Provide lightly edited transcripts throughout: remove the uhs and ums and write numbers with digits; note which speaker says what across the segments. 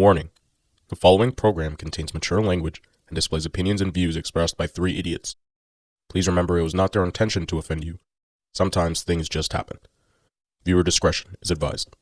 Speaker 1: Warning. The following program contains mature language and displays opinions and views expressed by three idiots. Please remember it was not their intention to offend you. Sometimes things just happen. Viewer discretion is advised.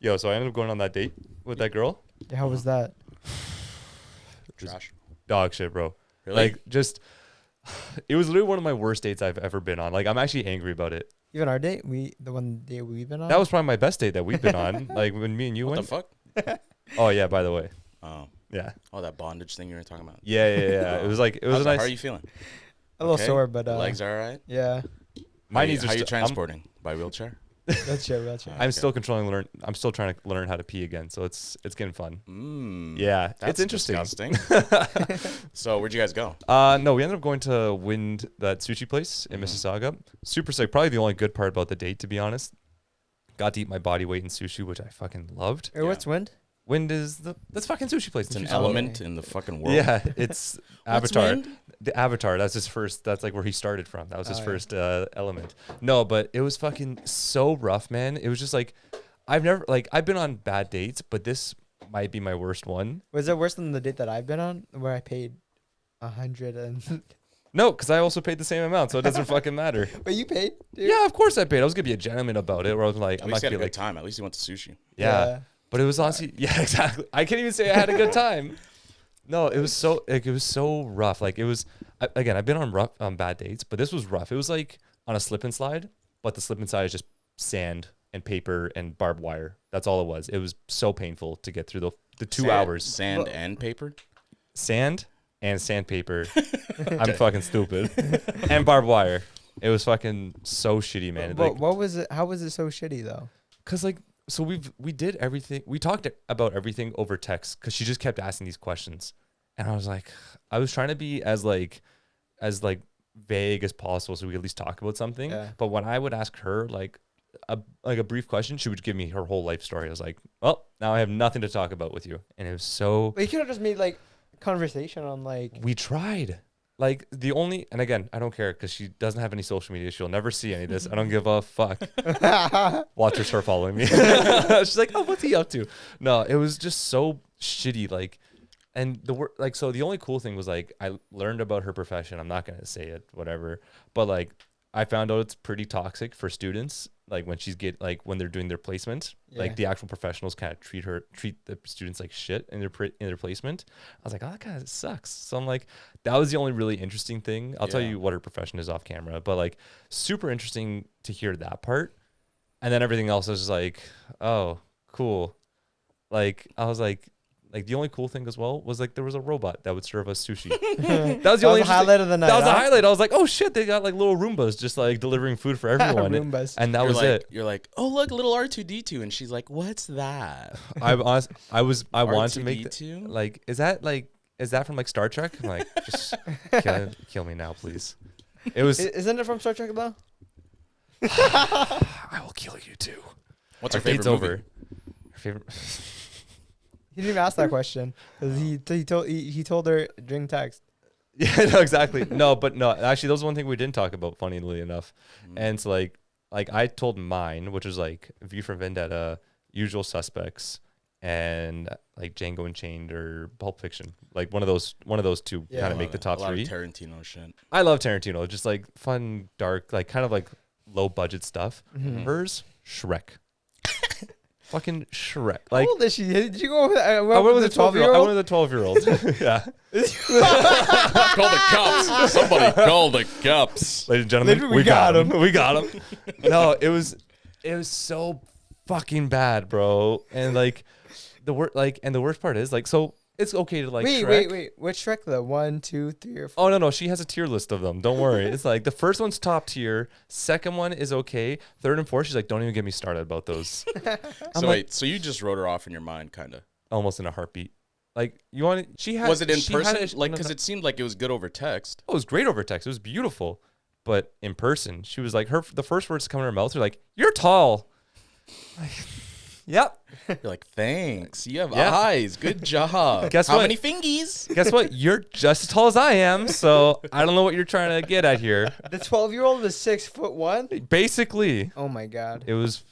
Speaker 2: Yo, so I ended up going on that date with that girl.
Speaker 3: How was that?
Speaker 1: Trash.
Speaker 2: Dog shit, bro.
Speaker 1: Really?
Speaker 2: Like, just, it was literally one of my worst dates I've ever been on. Like, I'm actually angry about it.
Speaker 3: Even our date, the one day we've been on.
Speaker 2: That was probably my best date that we've been on. Like, when me and you
Speaker 1: What
Speaker 2: went.
Speaker 1: the fuck?
Speaker 2: Oh, yeah, by the way.
Speaker 1: Oh.
Speaker 2: Yeah.
Speaker 1: Oh, that bondage thing you were talking about.
Speaker 2: Yeah. It was like, it was a nice.
Speaker 1: How are you feeling?
Speaker 3: a little sore, but
Speaker 1: Legs are all right?
Speaker 3: yeah,
Speaker 2: My knees are
Speaker 1: How are you
Speaker 2: still.
Speaker 1: transporting? By wheelchair?
Speaker 3: that's true. That's true.
Speaker 2: I'm still I'm still trying to learn how to pee again, so it's getting fun. Yeah,
Speaker 1: That's
Speaker 2: it's interesting.
Speaker 1: disgusting. So where'd you guys go?
Speaker 2: No, we ended up going to Wind, that sushi place in Mississauga. Super sick. Probably the only good part about the date, to be honest. Got to eat my body weight in sushi, which I fucking loved.
Speaker 3: Hey, what's wind?
Speaker 2: Wind is that's fucking sushi place.
Speaker 1: It's an
Speaker 2: Sushi.
Speaker 1: element in the fucking world.
Speaker 2: Yeah, it's
Speaker 1: What's
Speaker 2: Avatar.
Speaker 1: Wind?
Speaker 2: The Avatar. That's his first. That's like where he started from. That was his first element. No, but it was fucking so rough, man. It was just like I've been on bad dates, but this might be my worst one.
Speaker 3: Was it worse than the date that I've been on, where I paid 100 and?
Speaker 2: No, because I also paid the same amount, so it doesn't fucking matter.
Speaker 3: But you paid, dude.
Speaker 2: Yeah, of course I paid. I was gonna be a gentleman about it. Where I was like,
Speaker 1: At
Speaker 2: I'm
Speaker 1: least
Speaker 2: not
Speaker 1: you had
Speaker 2: gonna
Speaker 1: a
Speaker 2: be
Speaker 1: good
Speaker 2: like,
Speaker 1: time. At least you went to sushi.
Speaker 2: yeah. But it was honestly, yeah, exactly. I can't even say I had a good time. No, it was so rough. Like it was, again, I've been on bad dates, but this was rough. It was like on a slip and slide, but the slip and slide is just sand and paper and barbed wire. That's all it was. It was so painful to get through the 2 hours.
Speaker 1: Sand and paper?
Speaker 2: Sand and sandpaper. I'm fucking stupid. And barbed wire. It was fucking so shitty, man.
Speaker 3: But
Speaker 2: Like,
Speaker 3: what was it? How was it so shitty though?
Speaker 2: cause like, so we did everything. We talked about everything over text because she just kept asking these questions, and I was trying to be as vague as possible so we could at least talk about something.
Speaker 3: Yeah.
Speaker 2: But when I would ask her like a brief question, she would give me her whole life story. I was like, well, now I have nothing to talk about with you, and it was so.
Speaker 3: But you could have just made like conversation on like.
Speaker 2: We tried. Like and again, I don't care because she doesn't have any social media. She'll never see any of this. I don't give a fuck. Watch her start following me. She's like, oh, what's he up to? No, it was just so shitty. Like, and so the only cool thing was like, I learned about her profession. I'm not going to say it, whatever. But like, I found out it's pretty toxic for students. Like when they're doing their placement, like the actual professionals kind of treat the students like shit in their placement. I was like, oh, that kind of sucks. So I'm like, that was the only really interesting thing. I'll tell you what her profession is off camera, but like super interesting to hear that part. And then everything else was just like, oh, cool. Like I was like the only cool thing as well was like there was a robot that would serve us sushi. That was the only
Speaker 3: highlight of the night.
Speaker 2: That was a highlight. I was like, oh shit, they got like little Roombas just like delivering food for everyone.
Speaker 3: Roombas.
Speaker 2: And that
Speaker 1: You're
Speaker 2: was
Speaker 1: like,
Speaker 2: it.
Speaker 1: You're like, oh look, little R2D2, and she's like, what's that?
Speaker 2: I wanted to make
Speaker 1: R2D2?
Speaker 2: like is that from like Star Trek? I'm like, just kill me now, please. It was.
Speaker 3: Isn't it from Star Trek though?
Speaker 2: I will kill you too.
Speaker 1: What's
Speaker 2: Our
Speaker 1: your favorite
Speaker 2: date's
Speaker 1: movie?
Speaker 2: over. Her favorite.
Speaker 3: He didn't even ask that question because he told her during text.
Speaker 2: Yeah, no, exactly. No, actually, that was one thing we didn't talk about, funnily enough. And it's like I told mine, which was like V for Vendetta, Usual Suspects, and like Django Unchained or Pulp Fiction. Like one of those two kind of make the top
Speaker 1: a lot
Speaker 2: three.
Speaker 1: Of Tarantino shit.
Speaker 2: I love Tarantino, just like fun, dark, like kind of like low budget stuff. Hers, Shrek. Fucking Shrek. Like,
Speaker 3: how old is she? Did you go with,
Speaker 2: I went with a 12-year-old. I went with a 12-year-old. Yeah.
Speaker 1: Call the cops. Somebody call the cops.
Speaker 2: Ladies and gentlemen, we got him. We got him. No, it was so fucking bad, bro. And like the worst part is like, so it's okay to like
Speaker 3: wait,
Speaker 2: Shrek.
Speaker 3: wait. Which Shrek though? 1, 2, 3, or 4?
Speaker 2: Oh no, she has a tier list of them. Don't worry. It's like the first one's top tier, second one is okay, third and fourth she's like, don't even get me started about those. I'm
Speaker 1: So
Speaker 2: like,
Speaker 1: wait, so you just wrote her off in your mind, kind of?
Speaker 2: almost in a heartbeat. Like you want? She had.
Speaker 1: Was it in
Speaker 2: she had
Speaker 1: person? Like, because it seemed like it was good over text.
Speaker 2: Oh, it was great over text. It was beautiful, but in person, she was like the first words to come in her mouth were like, "You're tall." Like, yep.
Speaker 1: You're like, thanks. You have
Speaker 2: Yeah.
Speaker 1: eyes. Good job.
Speaker 2: Guess
Speaker 1: How
Speaker 2: what?
Speaker 1: many fingies?
Speaker 2: Guess what? You're just as tall as I am, so I don't know what you're trying to get at here.
Speaker 3: The 12-year-old was 6'1".
Speaker 2: Basically,
Speaker 3: Oh my god.
Speaker 2: it was.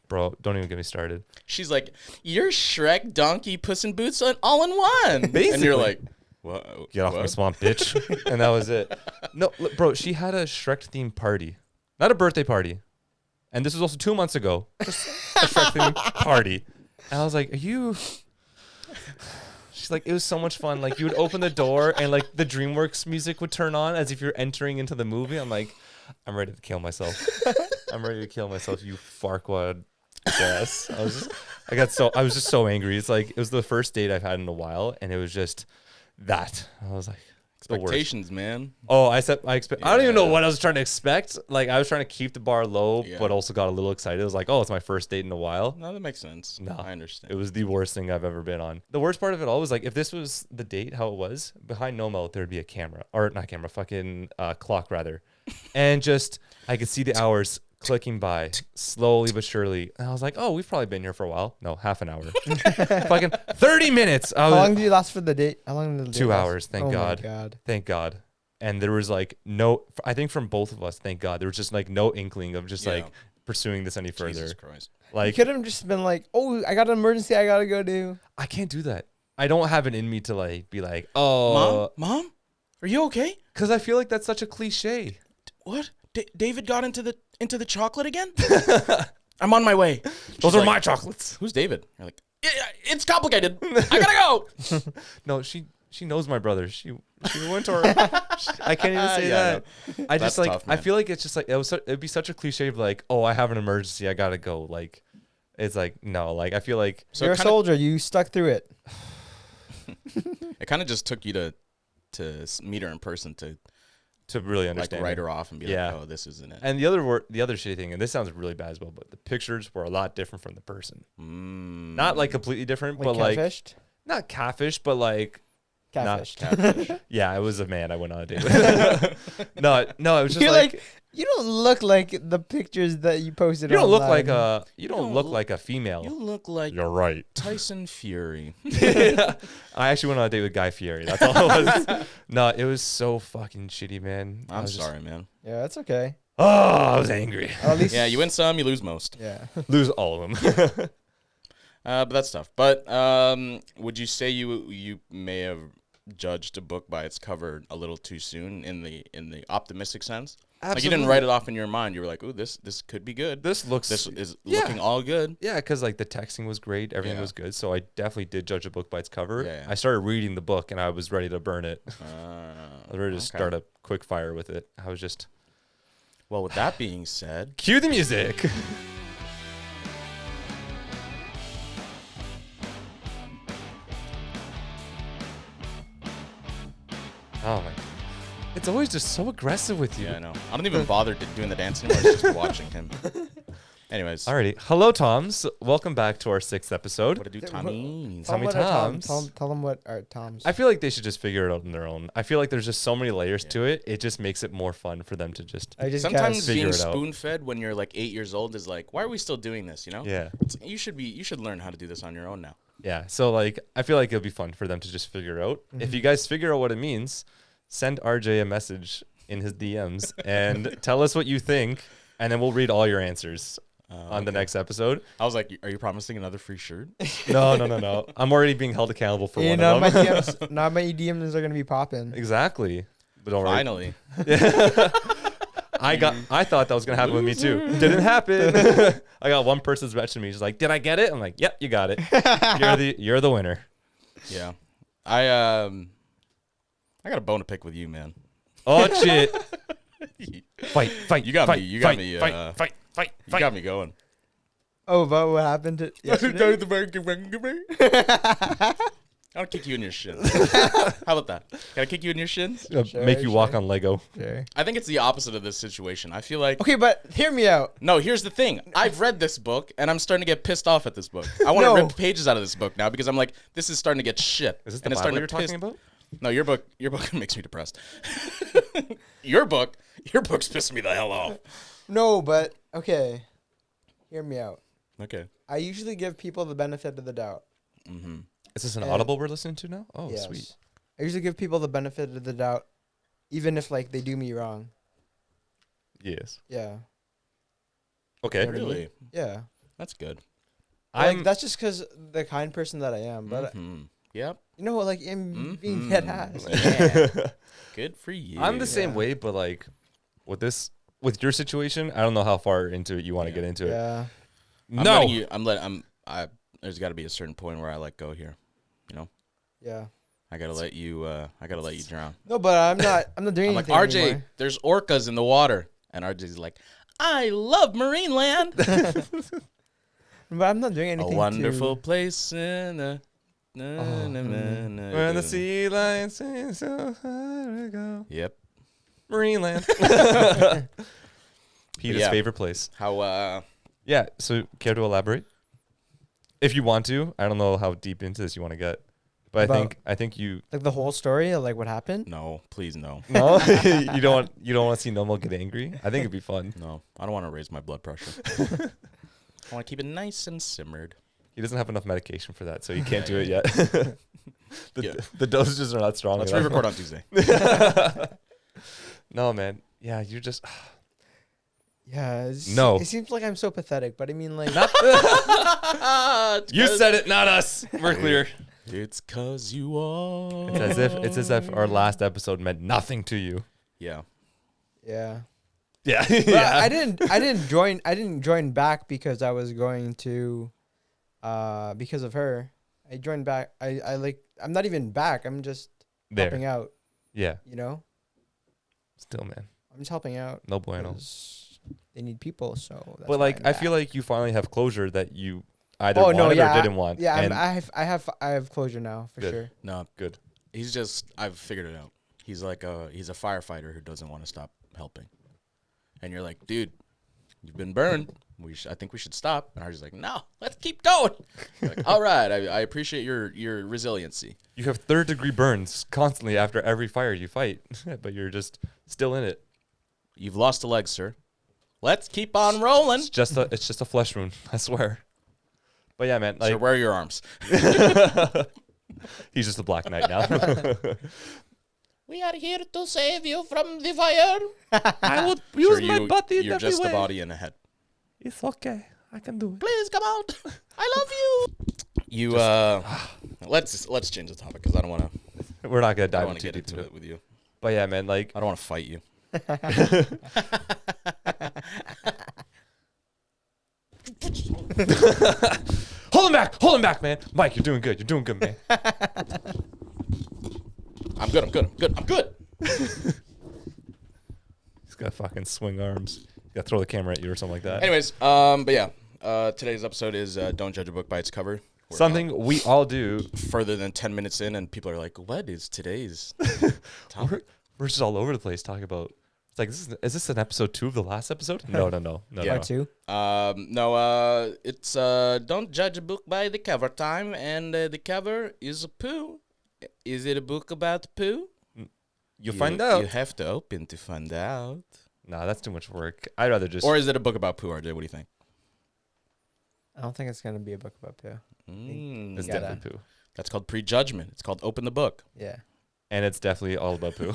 Speaker 2: Bro, don't even get me started.
Speaker 1: She's like, you're Shrek, Donkey, Puss in Boots, all in one. And
Speaker 2: Basically.
Speaker 1: you're like, what?
Speaker 2: Get off my
Speaker 1: what?
Speaker 2: swamp, bitch. And that was it. No, look, bro, she had a Shrek-themed party. Not a birthday party. And this was also 2 months ago. Just a Shrek-themed party. And I was like, are you... She's like, it was so much fun. Like, you would open the door and, like, the DreamWorks music would turn on as if you're entering into the movie. I'm like, I'm ready to kill myself. I'm ready to kill myself, you Farquaad. Yes. I was just so angry. It's like, it was the first date I've had in a while, and it was just that. I was like, it's the worst.
Speaker 1: Expectations, man.
Speaker 2: Oh, I don't even know what I was trying to expect. Like, I was trying to keep the bar low,
Speaker 1: Yeah.
Speaker 2: but also got a little excited. It was like, oh, it's my first date in a while.
Speaker 1: No, that makes sense.
Speaker 2: No,
Speaker 1: I understand.
Speaker 2: It was the worst thing I've ever been on. The worst part of it all was like, if this was the date, how it was, behind Noemel, there'd be a camera, or not camera, fucking clock rather. And just, I could see the hours clicking by slowly but surely. And I was like, oh, we've probably been here for a while. No, half an hour. Fucking 30 minutes.
Speaker 3: How long did you last for the date? How long did the date
Speaker 2: 2
Speaker 3: last?
Speaker 2: hours, thank God.
Speaker 3: Oh my god.
Speaker 2: Thank God. And there was like I think from both of us, thank God, there was just like no inkling of just like pursuing this any further.
Speaker 1: Jesus Christ.
Speaker 3: You
Speaker 2: Like,
Speaker 3: could have just been like, oh, I got an emergency I gotta go do.
Speaker 2: I can't do that. I don't have it in me to like be like, oh,
Speaker 1: Mom, are you okay?
Speaker 2: because I feel like that's such a cliche.
Speaker 1: What? David got into the chocolate again? I'm on my way.
Speaker 2: Those
Speaker 1: She's
Speaker 2: are
Speaker 1: like,
Speaker 2: my chocolates.
Speaker 1: Who's David? You're like, it's complicated. I gotta go.
Speaker 2: No, she knows my brother. She went to her. I can't even say
Speaker 1: Yeah,
Speaker 2: that. I just
Speaker 1: That's
Speaker 2: like,
Speaker 1: tough,
Speaker 2: I
Speaker 1: man.
Speaker 2: feel like it's just like, it'd be such a cliche of like, oh, I have an emergency. I gotta go. Like, it's like, no, like, I feel like,
Speaker 1: So
Speaker 3: You're a
Speaker 1: it kinda-
Speaker 3: soldier. You stuck through it.
Speaker 1: It kind of just took you to meet her in person to
Speaker 2: really
Speaker 1: like
Speaker 2: understand.
Speaker 1: write
Speaker 2: it.
Speaker 1: her off and be
Speaker 2: Yeah.
Speaker 1: like, oh, this isn't it.
Speaker 2: And the other shitty thing, and this sounds really bad as well, but the pictures were a lot different from the person. Not like completely different,
Speaker 3: Like
Speaker 2: but like
Speaker 3: catfished.
Speaker 2: not catfish, but like
Speaker 3: Catfished.
Speaker 1: Catfish.
Speaker 2: yeah, it was a man I went on a date with. no, it was just
Speaker 3: You're
Speaker 2: like,
Speaker 3: like, you don't look like the pictures that you posted.
Speaker 2: you don't look
Speaker 3: online.
Speaker 2: like a
Speaker 1: don't
Speaker 2: look
Speaker 1: look-
Speaker 2: like a female.
Speaker 1: You look like
Speaker 2: You're right.
Speaker 1: Tyson Fury.
Speaker 2: I actually went on a date with Guy Fieri. That's all it was. No, it was so fucking shitty, man. I
Speaker 1: I'm
Speaker 2: was just-
Speaker 1: sorry, man.
Speaker 3: Yeah, that's okay.
Speaker 2: Oh, I was angry.
Speaker 3: At least.
Speaker 1: Yeah, you win some, you lose most.
Speaker 3: Yeah.
Speaker 2: Lose all of them.
Speaker 1: But that's tough. But would you say you may have judged a book by its cover a little too soon in the optimistic sense? Like you didn't write it off in your mind. You were like, "Ooh, this could be good.
Speaker 2: This looks.
Speaker 1: This is
Speaker 2: Yeah.
Speaker 1: looking all good."
Speaker 2: Yeah, because like the texting was great, everything
Speaker 1: Yeah.
Speaker 2: was good. So I definitely did judge a book by its cover.
Speaker 1: Yeah, yeah.
Speaker 2: I started reading the book and I was ready to burn it. I was ready to
Speaker 1: okay.
Speaker 2: start a quick fire with it. I was just
Speaker 1: Well, with that being said,
Speaker 2: cue the music. Oh my! It's always just so aggressive with you.
Speaker 1: yeah, I know. I don't even bother doing the dance anymore. It's just watching him. Anyways,
Speaker 2: Alrighty, hello Toms. Welcome back to our 6th episode.
Speaker 1: what to do, Tommy?
Speaker 3: Tell 'em
Speaker 2: Tommy
Speaker 3: what are
Speaker 2: Toms.
Speaker 3: Tell them what are Toms.
Speaker 2: I feel like they should just figure it out on their own. I feel like there's just so many layers to it. It just makes it more fun for them to just.
Speaker 3: I just
Speaker 1: Sometimes
Speaker 3: guess.
Speaker 2: figure
Speaker 1: being
Speaker 2: it out.
Speaker 1: spoon-fed when you're like 8 years old is like, why are we still doing this? You know?
Speaker 2: Yeah.
Speaker 1: You should learn how to do this on your own now.
Speaker 2: Yeah. So like I feel like it'll be fun for them to just figure it out. If you guys figure out what it means, send RJ a message in his DMs and tell us what you think, and then we'll read all your answers on the next episode.
Speaker 1: I was like, are you promising another free shirt?
Speaker 2: No. I'm already being held accountable for
Speaker 3: Yeah,
Speaker 2: one
Speaker 3: now
Speaker 2: of
Speaker 3: my
Speaker 2: them.
Speaker 3: DMs, now my DMs are gonna be popping.
Speaker 2: Exactly. But don't worry.
Speaker 1: Finally.
Speaker 2: I thought that was gonna happen with me too. Didn't happen. I got one person's messaging me, just like, "Did I get it?" I'm like, "Yep, you got it. You're the winner."
Speaker 1: Yeah. I got a bone to pick with you, man.
Speaker 2: Oh shit! Fight!
Speaker 1: You got
Speaker 2: fight,
Speaker 1: me. You
Speaker 2: fight,
Speaker 1: got me.
Speaker 2: Fight!
Speaker 1: You got me going.
Speaker 3: Oh, but what happened to yesterday?
Speaker 4: I'll kick you in your shins. How about that? Can I kick you in your shins?
Speaker 2: Make you walk on Lego.
Speaker 3: Sure.
Speaker 4: I think it's the opposite of this situation. I feel like
Speaker 3: Okay, but hear me out.
Speaker 4: no. Here's the thing. I've read this book, and I'm starting to get pissed off at this book. I want to
Speaker 3: No.
Speaker 4: rip pages out of this book now because I'm like, this is starting to get shit.
Speaker 2: Is this the
Speaker 4: and it's
Speaker 2: Bible
Speaker 4: starting
Speaker 2: you're
Speaker 4: to piss.
Speaker 2: talking about?
Speaker 4: No, your book makes me depressed. your book's pissing me the hell off.
Speaker 3: No, but okay. Hear me out.
Speaker 4: Okay.
Speaker 3: I usually give people the benefit of the doubt.
Speaker 4: Mm-hmm.
Speaker 2: Is this an
Speaker 3: And-
Speaker 2: Audible we're listening to now? Oh,
Speaker 3: Yes.
Speaker 2: sweet.
Speaker 3: I usually give people the benefit of the doubt, even if like they do me wrong.
Speaker 2: Yes.
Speaker 3: Yeah.
Speaker 2: Okay.
Speaker 4: Really?
Speaker 3: Yeah.
Speaker 4: That's good.
Speaker 3: Like that's just because the kind person that I am. But
Speaker 4: Mhm. Yep.
Speaker 3: you know, like I'm being
Speaker 4: Mhm.
Speaker 3: dead ass.
Speaker 4: Yeah. Good for you.
Speaker 2: I'm the same
Speaker 3: Yeah.
Speaker 2: way, but like with your situation, I don't know how far into it you want to
Speaker 4: Yeah.
Speaker 2: get into it.
Speaker 3: Yeah.
Speaker 4: There's got to be a certain point where I let go here. You know,
Speaker 3: Yeah.
Speaker 4: I gotta let you drown.
Speaker 3: No, but I'm not doing
Speaker 4: I'm like,
Speaker 3: anything
Speaker 4: RJ,
Speaker 3: anymore.
Speaker 4: there's orcas in the water, and RJ's like, I love marine land.
Speaker 3: But I'm not doing
Speaker 4: A
Speaker 3: anything.
Speaker 4: wonderful place in the.
Speaker 2: When the sea lions sing so far to go.
Speaker 4: Yep.
Speaker 2: Marine land. Peter's
Speaker 4: Yeah.
Speaker 2: favorite place.
Speaker 4: How
Speaker 2: Yeah. So care to elaborate? If you want to. I don't know how deep into this you want to get. But I think you
Speaker 3: Like the whole story of like what happened.
Speaker 4: no, please no.
Speaker 2: no you don't want to see Noemel get angry. I think it'd be fun.
Speaker 4: No, I don't want to raise my blood pressure. I want to keep it nice and simmered.
Speaker 2: He doesn't have enough medication for that, so he can't do it yet.
Speaker 4: Yeah.
Speaker 2: The dosages are not strong
Speaker 4: Let's
Speaker 2: enough.
Speaker 4: re-record on Tuesday.
Speaker 2: No, man. Yeah, you're just
Speaker 3: Yeah.
Speaker 2: No.
Speaker 3: It seems like I'm so pathetic, but I mean like.
Speaker 2: you said it, not us. We're clear.
Speaker 4: It's 'cause you are.
Speaker 2: It's as if our last episode meant nothing to you.
Speaker 4: Yeah.
Speaker 3: Yeah.
Speaker 2: Yeah.
Speaker 3: But I didn't join back because I was going to because of her. I joined back. I'm not even back. I'm just helping
Speaker 2: There.
Speaker 3: out,
Speaker 2: Yeah.
Speaker 3: you know?
Speaker 2: Still, man.
Speaker 3: I'm just helping out.
Speaker 2: No bueno.
Speaker 3: 'Cause they need people, so that's
Speaker 2: But
Speaker 3: why
Speaker 2: like,
Speaker 3: I'm
Speaker 2: I feel
Speaker 3: back.
Speaker 2: like you finally have closure that you either wanted or didn't want.
Speaker 3: Yeah,
Speaker 2: And
Speaker 3: I have closure now for
Speaker 2: Good.
Speaker 3: sure.
Speaker 4: No,
Speaker 2: good.
Speaker 4: I've figured it out. He's like he's a firefighter who doesn't want to stop helping. And you're like, dude, you've been burned. I think we should stop. And Arjun's like, no, let's keep going. You're like, all right, I appreciate your resiliency.
Speaker 2: You have third-degree burns constantly after every fire you fight, but you're just still in it.
Speaker 4: You've lost a leg, sir. Let's keep on rolling.
Speaker 2: It's just a flesh wound, I swear. But yeah, man, like
Speaker 4: Sir, where are your arms?
Speaker 2: he's just a Black Knight now.
Speaker 4: We are here to save you from the fire.
Speaker 2: I would
Speaker 4: Sir, you're just a body and a head.
Speaker 2: It's okay. I can do it.
Speaker 4: Please come out. I love you. You let's change the topic because I don't want to.
Speaker 2: We're not gonna
Speaker 4: I
Speaker 2: dive
Speaker 4: don't want
Speaker 2: too
Speaker 4: to get
Speaker 2: deep
Speaker 4: into
Speaker 2: into it.
Speaker 4: it with you.
Speaker 2: But yeah, man, like
Speaker 4: I don't want to fight you.
Speaker 2: hold him back, man. Mike, you're doing good, man.
Speaker 4: I'm good.
Speaker 2: He's got fucking swing arms. You gotta throw the camera at you or something like that.
Speaker 4: Anyways, but yeah, today's episode is don't judge a book by its cover. We're
Speaker 2: Something we all do.
Speaker 4: further than 10 minutes in, and people are like, "What is today's
Speaker 2: We're,
Speaker 4: topic?"
Speaker 2: we're just all over the place talking about. It's like, is this an episode 2 of the last episode? No.
Speaker 4: Yeah.
Speaker 3: Part two.
Speaker 4: No, it's don't judge a book by the cover time, and the cover is a poo. Is it a book about poo?
Speaker 2: You'll find out.
Speaker 4: You have to open to find out.
Speaker 2: Nah, that's too much work. I'd rather just.
Speaker 4: Or is it a book about poo, RJ? What do you think?
Speaker 3: I don't think it's gonna be a book about poo.
Speaker 2: it's
Speaker 3: gotta-
Speaker 2: definitely poo.
Speaker 4: That's called prejudgment. It's called open the book.
Speaker 3: Yeah.
Speaker 2: And it's definitely all about poo.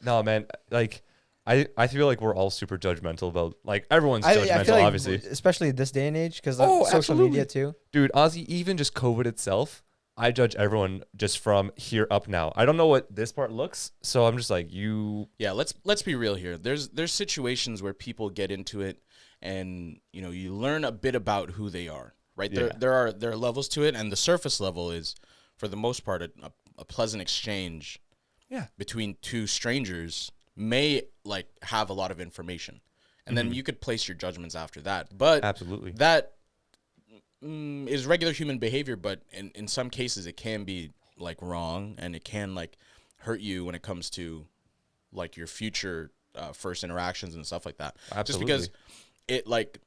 Speaker 2: No, man. Like, I feel like we're all super judgmental about. Like, everyone's judgmental,
Speaker 3: I feel like,
Speaker 2: obviously.
Speaker 3: especially this day and age, because
Speaker 2: Oh,
Speaker 3: social
Speaker 2: absolutely.
Speaker 3: media too.
Speaker 2: Dude, Ozzy, even just COVID itself, I judge everyone just from here up now. I don't know what this part looks, so I'm just like, you.
Speaker 4: Yeah, let's be real here. There's situations where people get into it, and you learn a bit about who they are. Right?
Speaker 2: Yeah.
Speaker 4: There are levels to it, and the surface level is, for the most part, a pleasant exchange.
Speaker 2: Yeah.
Speaker 4: Between two strangers may like have a lot of information, and then you could place your judgments after that. But
Speaker 2: Absolutely.
Speaker 4: that is regular human behavior, but in some cases it can be like wrong, and it can like hurt you when it comes to like your future first interactions and stuff like that.
Speaker 2: Absolutely.
Speaker 4: Just because it like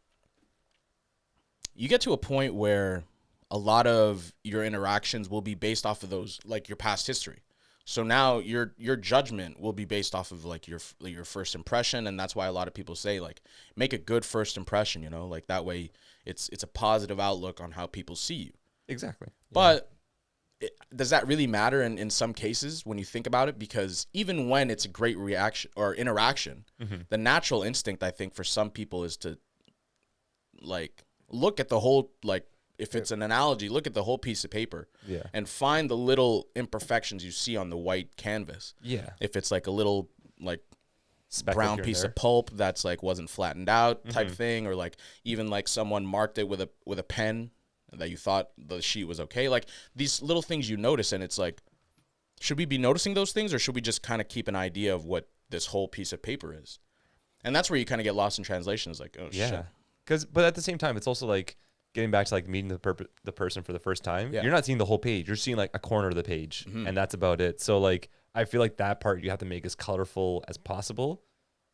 Speaker 4: you get to a point where a lot of your interactions will be based off of those, like your past history. So now your judgment will be based off of like your first impression, and that's why a lot of people say like make a good first impression, you know, like that way it's a positive outlook on how people see you.
Speaker 2: Exactly.
Speaker 4: But does that really matter in some cases when you think about it? Because even when it's a great reaction or interaction, the natural instinct I think for some people is to like look at the whole, like if it's an analogy, look at the whole piece of paper and find the little imperfections you see on the white canvas.
Speaker 2: Yeah.
Speaker 4: If it's like a little like
Speaker 2: Speck
Speaker 4: brown
Speaker 2: here and
Speaker 4: piece
Speaker 2: there.
Speaker 4: of pulp that's like wasn't flattened out type thing, or like even like someone marked it with a pen that you thought the sheet was okay. Like these little things you notice, and it's like, should we be noticing those things, or should we just kind of keep an idea of what this whole piece of paper is? And that's where you kind of get lost in translation. It's like, oh shit.
Speaker 2: But at the same time, it's also like getting back to like meeting the person for the first time.
Speaker 4: Yeah.
Speaker 2: You're not seeing the whole page. You're seeing like a corner of the page, and that's about it. So like I feel like that part you have to make as colorful as possible,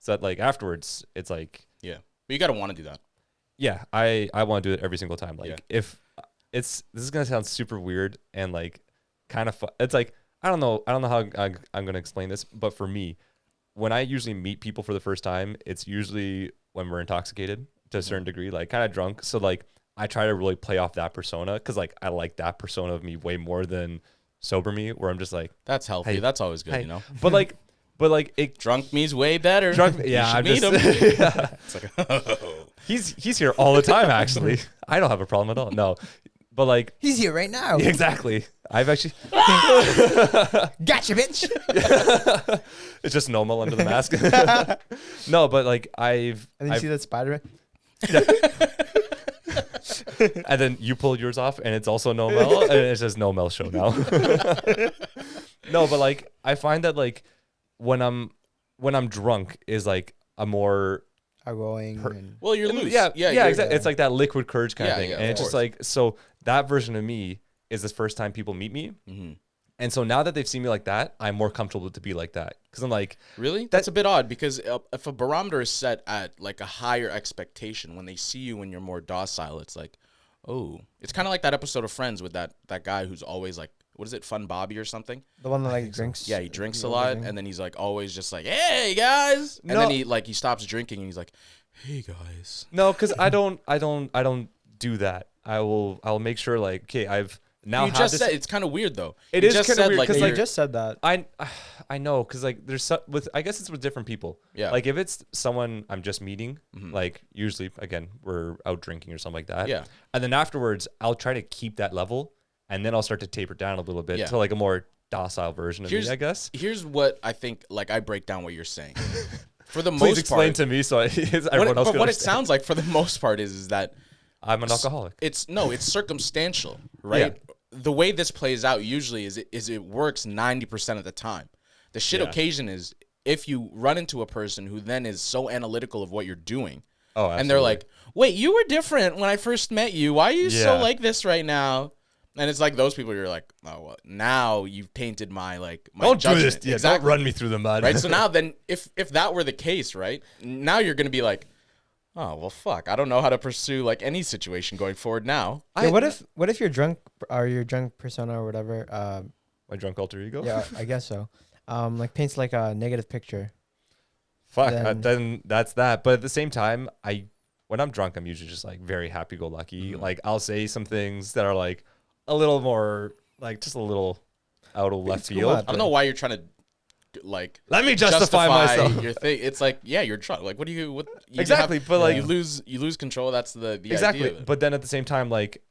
Speaker 2: so that like afterwards it's like,
Speaker 4: Yeah, but you gotta want to do that.
Speaker 2: yeah, I want to do it every single time. Like
Speaker 4: Yeah.
Speaker 2: if this is gonna sound super weird and like kind of it's like I don't know how I'm gonna explain this, but for me, when I usually meet people for the first time, it's usually when we're intoxicated to a certain degree, like kind of drunk. So like I try to really play off that persona, because like I like that persona of me way more than sober me, where I'm just like,
Speaker 4: That's healthy.
Speaker 2: Hey,
Speaker 4: That's always good,
Speaker 2: hey.
Speaker 4: you know.
Speaker 2: but like it
Speaker 4: Drunk me's way better.
Speaker 2: drunk.
Speaker 4: You
Speaker 2: Yeah,
Speaker 4: should
Speaker 2: I'm
Speaker 4: meet
Speaker 2: just
Speaker 4: him.
Speaker 2: yeah.
Speaker 4: It's like, oh.
Speaker 2: He's here all the time. Actually, I don't have a problem at all. No, but like
Speaker 3: He's here right now.
Speaker 2: exactly. I've actually
Speaker 3: Gotcha, bitch.
Speaker 2: it's just Noemel under the mask. No, but like
Speaker 3: And then you see that spider.
Speaker 2: and then you pull yours off, and it's also Noemel, and it's just Noemel show now. No, but like I find that like when I'm drunk is like a more
Speaker 3: Outgoing. And
Speaker 4: Well, you're loose.
Speaker 2: yeah
Speaker 4: you're-
Speaker 2: exactly. It's like that liquid courage kind of
Speaker 4: Yeah,
Speaker 2: thing,
Speaker 4: yeah,
Speaker 2: and
Speaker 4: of
Speaker 2: it's just
Speaker 4: course.
Speaker 2: like, so that version of me is the first time people meet me. And so now that they've seen me like that, I'm more comfortable to be like that, because I'm like,
Speaker 4: Really? That's a bit odd, because if a barometer is set at like a higher expectation, when they see you when you're more docile, it's like, oh, it's kind of like that episode of Friends with that guy who's always like, what is it, Fun Bobby or something?
Speaker 3: the one that like drinks.
Speaker 4: Yeah, he drinks a
Speaker 3: the
Speaker 4: lot,
Speaker 3: thing.
Speaker 4: and then he's like always just like, hey guys, and
Speaker 2: No.
Speaker 4: then he stops drinking and he's like, hey guys.
Speaker 2: no, because I don't do that. I'll make sure like, okay, I've now
Speaker 4: You
Speaker 2: had
Speaker 4: just
Speaker 2: this.
Speaker 4: said it's kind of weird though.
Speaker 2: It
Speaker 4: You
Speaker 2: is
Speaker 4: just
Speaker 2: kinda
Speaker 4: said,
Speaker 2: weird, 'cause,
Speaker 3: You
Speaker 2: like,
Speaker 4: you're-
Speaker 3: just said that.
Speaker 2: I know, because like there's with I guess it's with different people.
Speaker 4: Yeah.
Speaker 2: Like if it's someone I'm just meeting, like usually again we're out drinking or something like that.
Speaker 4: Yeah.
Speaker 2: And then afterwards I'll try to keep that level, and then I'll start to taper down a little bit
Speaker 4: Yeah.
Speaker 2: to like a more docile version of me, I guess.
Speaker 4: Here's what I think. Like I break down what you're saying. For the
Speaker 2: Please
Speaker 4: most
Speaker 2: explain
Speaker 4: part,
Speaker 2: to me so everyone
Speaker 4: what
Speaker 2: else can
Speaker 4: it
Speaker 2: understand.
Speaker 4: sounds like for the most part is that
Speaker 2: I'm an alcoholic.
Speaker 4: it's circumstantial, right?
Speaker 2: Yeah.
Speaker 4: The way this plays out usually is it works 90% of the time. The shit
Speaker 2: Yeah.
Speaker 4: occasion is if you run into a person who then is so analytical of what you're doing,
Speaker 2: Oh,
Speaker 4: and they're
Speaker 2: absolutely.
Speaker 4: like, "Wait, you were different when I first met you. Why are you so
Speaker 2: Yeah.
Speaker 4: like this right now?" And it's like those people. You're like, "Oh, well, now you've tainted my my
Speaker 2: don't do
Speaker 4: judgment."
Speaker 2: this. Yeah,
Speaker 4: exactly.
Speaker 2: don't run me through the mud.
Speaker 4: Right. So now then, if that were the case, right, now you're gonna be like, oh well, fuck. I don't know how to pursue like any situation going forward now.
Speaker 3: Yeah, what if you're drunk or your drunk persona or whatever?
Speaker 2: My drunk alter ego?
Speaker 3: Yeah, I guess so. Like paints like a negative picture.
Speaker 2: Fuck.
Speaker 3: Then-
Speaker 2: Then that's that. But at the same time, when I'm drunk, I'm usually just like very happy go lucky. Like I'll say some things that are like a little more like just a little out of left
Speaker 3: It's cool,
Speaker 2: field.
Speaker 3: man.
Speaker 4: I don't know why you're trying to like
Speaker 2: Let me justify myself.
Speaker 4: your thing. It's like, yeah, you're drunk. Like, what do you? What you
Speaker 2: Exactly,
Speaker 4: have-
Speaker 2: but, like-
Speaker 4: you lose control. That's the
Speaker 2: Exactly.
Speaker 4: idea of it.
Speaker 2: But then at the same time, like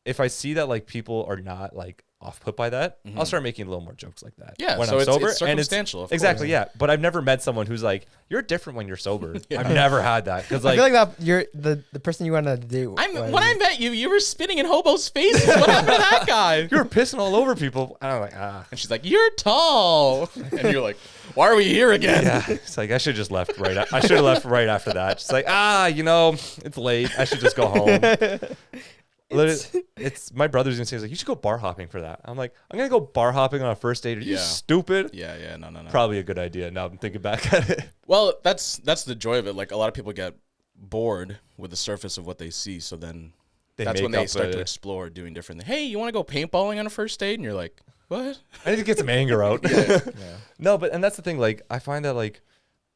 Speaker 2: if I see that like people are not like off put by that, I'll start making a little more jokes like that.
Speaker 4: Yeah,
Speaker 2: when
Speaker 4: so
Speaker 2: I'm
Speaker 4: it's
Speaker 2: sober,
Speaker 4: circumstantial, of
Speaker 2: exactly,
Speaker 4: course.
Speaker 2: yeah. But I've never met someone who's like, "You're different when you're sober." I've never had that because
Speaker 3: I
Speaker 2: like,
Speaker 3: feel like that you're the person you want to date.
Speaker 4: When I met you, you were spitting in hobos' faces. What happened to that guy?
Speaker 2: you were pissing all over people. And I'm like,
Speaker 4: And she's like, "You're tall," and you're like, "Why are we here again?"
Speaker 2: yeah. It's like I should just left right. I should have left right after that. Just like, it's late. I should just go home. It's my brother's gonna say, he's like, you should go bar hopping for that. I'm like, I'm gonna go bar hopping on a first date. Are you
Speaker 4: Yeah.
Speaker 2: stupid?
Speaker 4: Yeah, no.
Speaker 2: Probably a good idea. Now I'm thinking back at it.
Speaker 4: Well, that's the joy of it. Like, a lot of people get bored with the surface of what they see, so then that's when
Speaker 2: make
Speaker 4: they
Speaker 2: up
Speaker 4: start
Speaker 2: a-
Speaker 4: to explore doing different things. Hey, you want to go paintballing on a first date? And you're like, what?
Speaker 2: I need to get some anger out.
Speaker 4: Yeah.
Speaker 2: No, but and that's the thing. Like, I find that like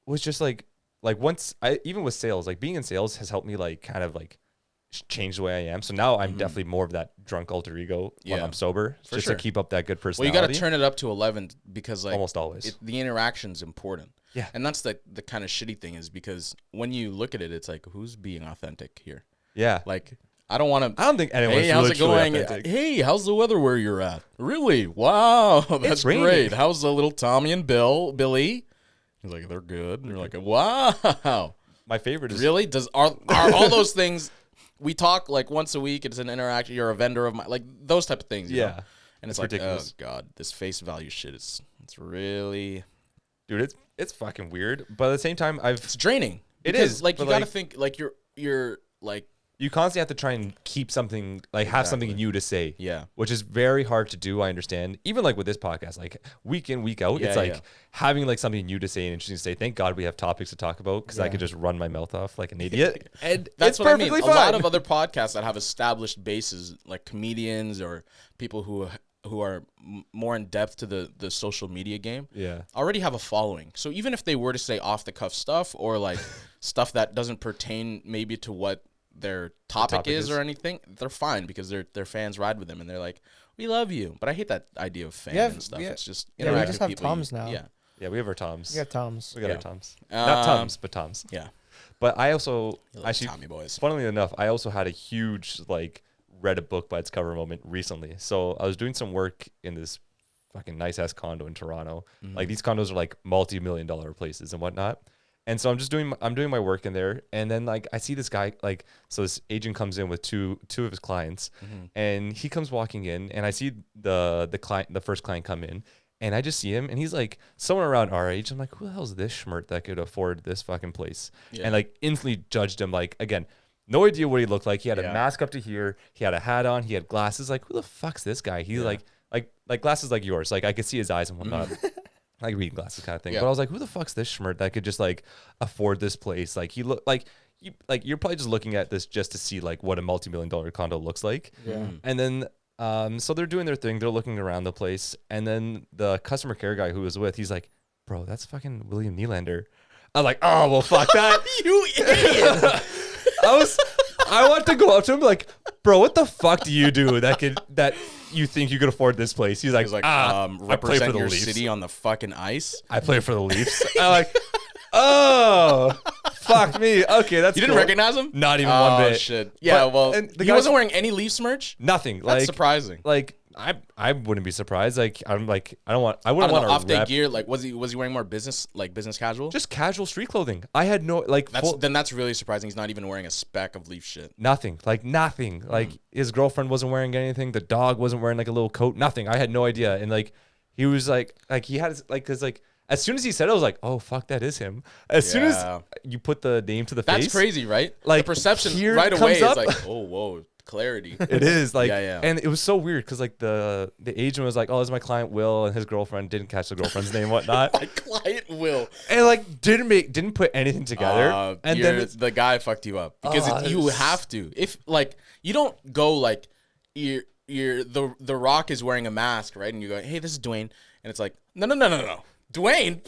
Speaker 2: was just like once I even with sales, like being in sales has helped me like kind of like change the way I am. So now I'm definitely more of that drunk alter ego when
Speaker 4: Yeah.
Speaker 2: I'm sober,
Speaker 4: For
Speaker 2: just
Speaker 4: sure.
Speaker 2: to keep up that good
Speaker 4: Well, you
Speaker 2: personality.
Speaker 4: got to turn it up to 11 because like
Speaker 2: Almost always.
Speaker 4: the interaction's important.
Speaker 2: Yeah.
Speaker 4: And that's the kind of shitty thing is because when you look at it, it's like, who's being authentic here?
Speaker 2: Yeah.
Speaker 4: Like, I don't want to.
Speaker 2: I don't think anyone's
Speaker 4: Hey, how's it
Speaker 2: truly
Speaker 4: going?
Speaker 2: authentic.
Speaker 4: Hey, how's the weather where you're at? Really? Wow, that's
Speaker 2: raining.
Speaker 4: great. How's the little Tommy and Billy? He's like, they're good. And you're like, wow.
Speaker 2: My favorite is
Speaker 4: Really? Are all those things? We talk like once a week. It's an interaction. You're a vendor of my like those type of things. You know?
Speaker 2: Yeah.
Speaker 4: And it's
Speaker 2: It's
Speaker 4: like,
Speaker 2: ridiculous.
Speaker 4: oh god, this face value shit is it's really
Speaker 2: dude, it's fucking weird. But at the same time,
Speaker 4: it's draining.
Speaker 2: It
Speaker 4: Because,
Speaker 2: is,
Speaker 4: like
Speaker 2: but,
Speaker 4: you gotta
Speaker 2: like-
Speaker 4: think like you're like
Speaker 2: you constantly have to try and keep something like have something
Speaker 4: Exactly.
Speaker 2: new to say.
Speaker 4: yeah.
Speaker 2: Which is very hard to do. I understand. Even like with this podcast, like week in, week out,
Speaker 4: Yeah,
Speaker 2: it's like
Speaker 4: yeah.
Speaker 2: having like something new to say and interesting to say. Thank God we have topics to talk about because I
Speaker 3: Yeah.
Speaker 2: could just run my mouth off like an idiot. And
Speaker 4: That's
Speaker 2: it's
Speaker 4: what I mean.
Speaker 2: perfectly
Speaker 4: A lot
Speaker 2: fine.
Speaker 4: of other podcasts that have established bases, like comedians or people who are more in depth to the social media game,
Speaker 2: Yeah.
Speaker 4: already have a following. So even if they were to say off the cuff stuff or like stuff that doesn't pertain maybe to what their topic is or anything, they're fine because their fans ride with them and they're like, we love you. But I hate that idea of fan and stuff. It's just
Speaker 3: yeah, we
Speaker 4: interactive
Speaker 3: just have
Speaker 4: people.
Speaker 3: Toms now.
Speaker 4: Yeah.
Speaker 2: Yeah, we have our Toms.
Speaker 3: We got Toms.
Speaker 2: We got
Speaker 4: Yeah.
Speaker 2: our Toms. Not
Speaker 4: Um,
Speaker 2: Toms, but Toms.
Speaker 4: Yeah.
Speaker 2: But I also
Speaker 4: You
Speaker 2: actually,
Speaker 4: Tommy boys.
Speaker 2: funnily enough, I also had a huge like read a book by its cover moment recently. So I was doing some work in this fucking nice ass condo in Toronto. Like these condos are like multi-million-dollar places and whatnot. And so I'm doing my work in there, and then like I see this guy like so this agent comes in with two of his clients, and he comes walking in, and I see the first client come in, and I just see him, and he's like someone around our age. I'm like, who the hell's this schmert that could afford this fucking place?
Speaker 4: Yeah.
Speaker 2: And like instantly judged him. Like again, no idea what he looked like. He had a
Speaker 4: Yeah.
Speaker 2: mask up to here. He had a hat on. He had glasses. Like who the fuck's this guy? He like glasses like yours. Like I could see his eyes and whatnot. Like reading glasses kind of thing.
Speaker 4: Yeah.
Speaker 2: But I was like, who the fuck's this schmert that could just like afford this place? Like he look like you're probably just looking at this just to see like what a multi-million-dollar condo looks like.
Speaker 3: Yeah.
Speaker 2: And then so they're doing their thing. They're looking around the place. And then the customer care guy who was with, he's like, bro, that's fucking William Nylander. I'm like, oh well fuck that.
Speaker 4: You idiot.
Speaker 2: I want to go up to him like, bro, what the fuck do you do that you think you could afford this place? He's like,
Speaker 4: He's like,
Speaker 2: I play for
Speaker 4: represent
Speaker 2: the
Speaker 4: your
Speaker 2: Leafs.
Speaker 4: city on the fucking ice.
Speaker 2: I play for the Leafs. I'm like, oh, fuck me. Okay, that's
Speaker 4: You didn't
Speaker 2: cool.
Speaker 4: recognize him?
Speaker 2: Not even one bit.
Speaker 4: Shit. Yeah,
Speaker 2: But-
Speaker 4: well,
Speaker 2: and the
Speaker 4: he
Speaker 2: guy's-
Speaker 4: wasn't wearing any Leafs merch?
Speaker 2: Nothing.
Speaker 4: That's
Speaker 2: Like
Speaker 4: surprising.
Speaker 2: Like I wouldn't be surprised. Like I wouldn't
Speaker 4: I
Speaker 2: want
Speaker 4: don't know,
Speaker 2: to
Speaker 4: off day
Speaker 2: rep
Speaker 4: gear. Like, was he wearing more business casual?
Speaker 2: just casual street clothing. I had no like
Speaker 4: That's really surprising. He's not even wearing a speck of Leaf shit.
Speaker 2: nothing. Like nothing. Like his girlfriend wasn't wearing anything. The dog wasn't wearing like a little coat. Nothing. I had no idea. And like he was like he had his, like because like as soon as he said it, I was like, oh fuck, that is him. As soon as
Speaker 4: Yeah.
Speaker 2: you put the name to the
Speaker 4: That's
Speaker 2: face,
Speaker 4: crazy, right?
Speaker 2: Like,
Speaker 4: the perception
Speaker 2: here
Speaker 4: right
Speaker 2: comes
Speaker 4: away is
Speaker 2: up-
Speaker 4: like, oh, whoa, clarity.
Speaker 2: it is like,
Speaker 4: Yeah.
Speaker 2: and it was so weird because like the agent was like, oh, this is my client Will, and his girlfriend didn't catch the girlfriend's name, whatnot,
Speaker 4: My client will.
Speaker 2: and like didn't put anything together, and then
Speaker 4: the guy fucked you up because you have to. If like you don't go like you're the Rock is wearing a mask, right? And you go, hey, this is Dwayne, and it's like, no. Dwayne,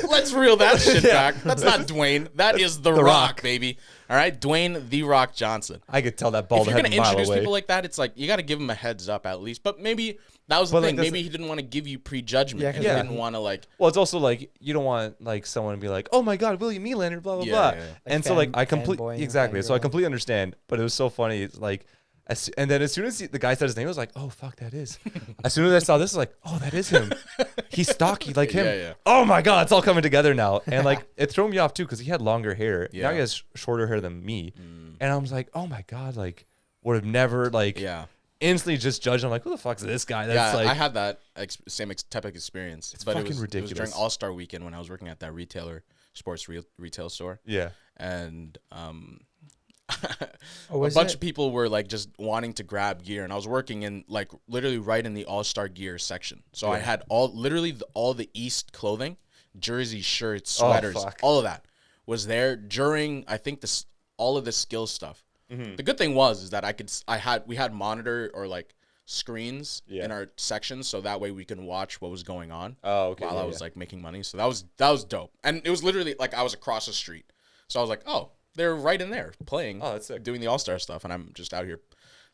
Speaker 4: let's reel that shit back. That's not Dwayne. That is the Rock,
Speaker 2: Rock.
Speaker 4: baby. All right, Dwayne the Rock Johnson.
Speaker 2: I could tell that
Speaker 4: If
Speaker 2: bald
Speaker 4: you're
Speaker 2: head
Speaker 4: gonna
Speaker 2: a mile
Speaker 4: introduce
Speaker 2: away.
Speaker 4: people like that, it's like you got to give him a heads up at least. But maybe that was the
Speaker 2: But, like,
Speaker 4: thing.
Speaker 2: that's-
Speaker 4: Maybe he didn't want to give you prejudgment.
Speaker 3: Yeah,
Speaker 4: and
Speaker 3: 'cause
Speaker 4: he
Speaker 2: yeah.
Speaker 4: didn't want to like.
Speaker 2: Well, it's also like you don't want like someone to be like, "Oh my God, William Nylander," blah blah
Speaker 4: Yeah,
Speaker 2: blah.
Speaker 4: yeah, yeah.
Speaker 2: And
Speaker 3: Like
Speaker 2: so like I
Speaker 3: fanboying
Speaker 2: completely
Speaker 3: or
Speaker 2: exactly. So I
Speaker 3: fangirling.
Speaker 2: completely understand, but it was so funny. It's like, and then as soon as the guy said his name, I was like, "Oh fuck, that is." As soon as I saw this, I was like, "Oh, that is him. He's stocky like him."
Speaker 4: Yeah.
Speaker 2: Oh my God, it's all coming together now. And like it threw me off too because he had longer hair. Now
Speaker 4: Yeah.
Speaker 2: he has shorter hair than me, and I was like, "Oh my God, like would have never like
Speaker 4: Yeah.
Speaker 2: instantly just judged. I'm like, who the fuck's this guy? That's
Speaker 4: Yeah,
Speaker 2: like
Speaker 4: I had that same type of experience. But
Speaker 2: fucking
Speaker 4: it was
Speaker 2: ridiculous.
Speaker 4: during All-Star weekend when I was working at that sports retail store.
Speaker 2: yeah.
Speaker 4: And
Speaker 3: Oh,
Speaker 4: a
Speaker 3: was
Speaker 4: bunch
Speaker 3: it?
Speaker 4: of people were like just wanting to grab gear, and I was working in like literally right in the all-star gear section. So I
Speaker 2: Yeah.
Speaker 4: had all the East clothing, jerseys, shirts,
Speaker 2: Oh,
Speaker 4: sweaters,
Speaker 2: fuck.
Speaker 4: all of that was there during I think this all of the skill stuff.
Speaker 2: Mhm.
Speaker 4: The good thing is that we had monitor or like screens
Speaker 2: Yeah.
Speaker 4: in our sections, so that way we can watch what was going on
Speaker 2: Oh, okay.
Speaker 4: while
Speaker 2: yeah,
Speaker 4: I was
Speaker 2: yeah.
Speaker 4: like making money. So that was dope, and it was literally like I was across the street. So I was like, oh, they're right in there playing,
Speaker 2: Oh, that's sick.
Speaker 4: doing the all-star stuff, and I'm just out here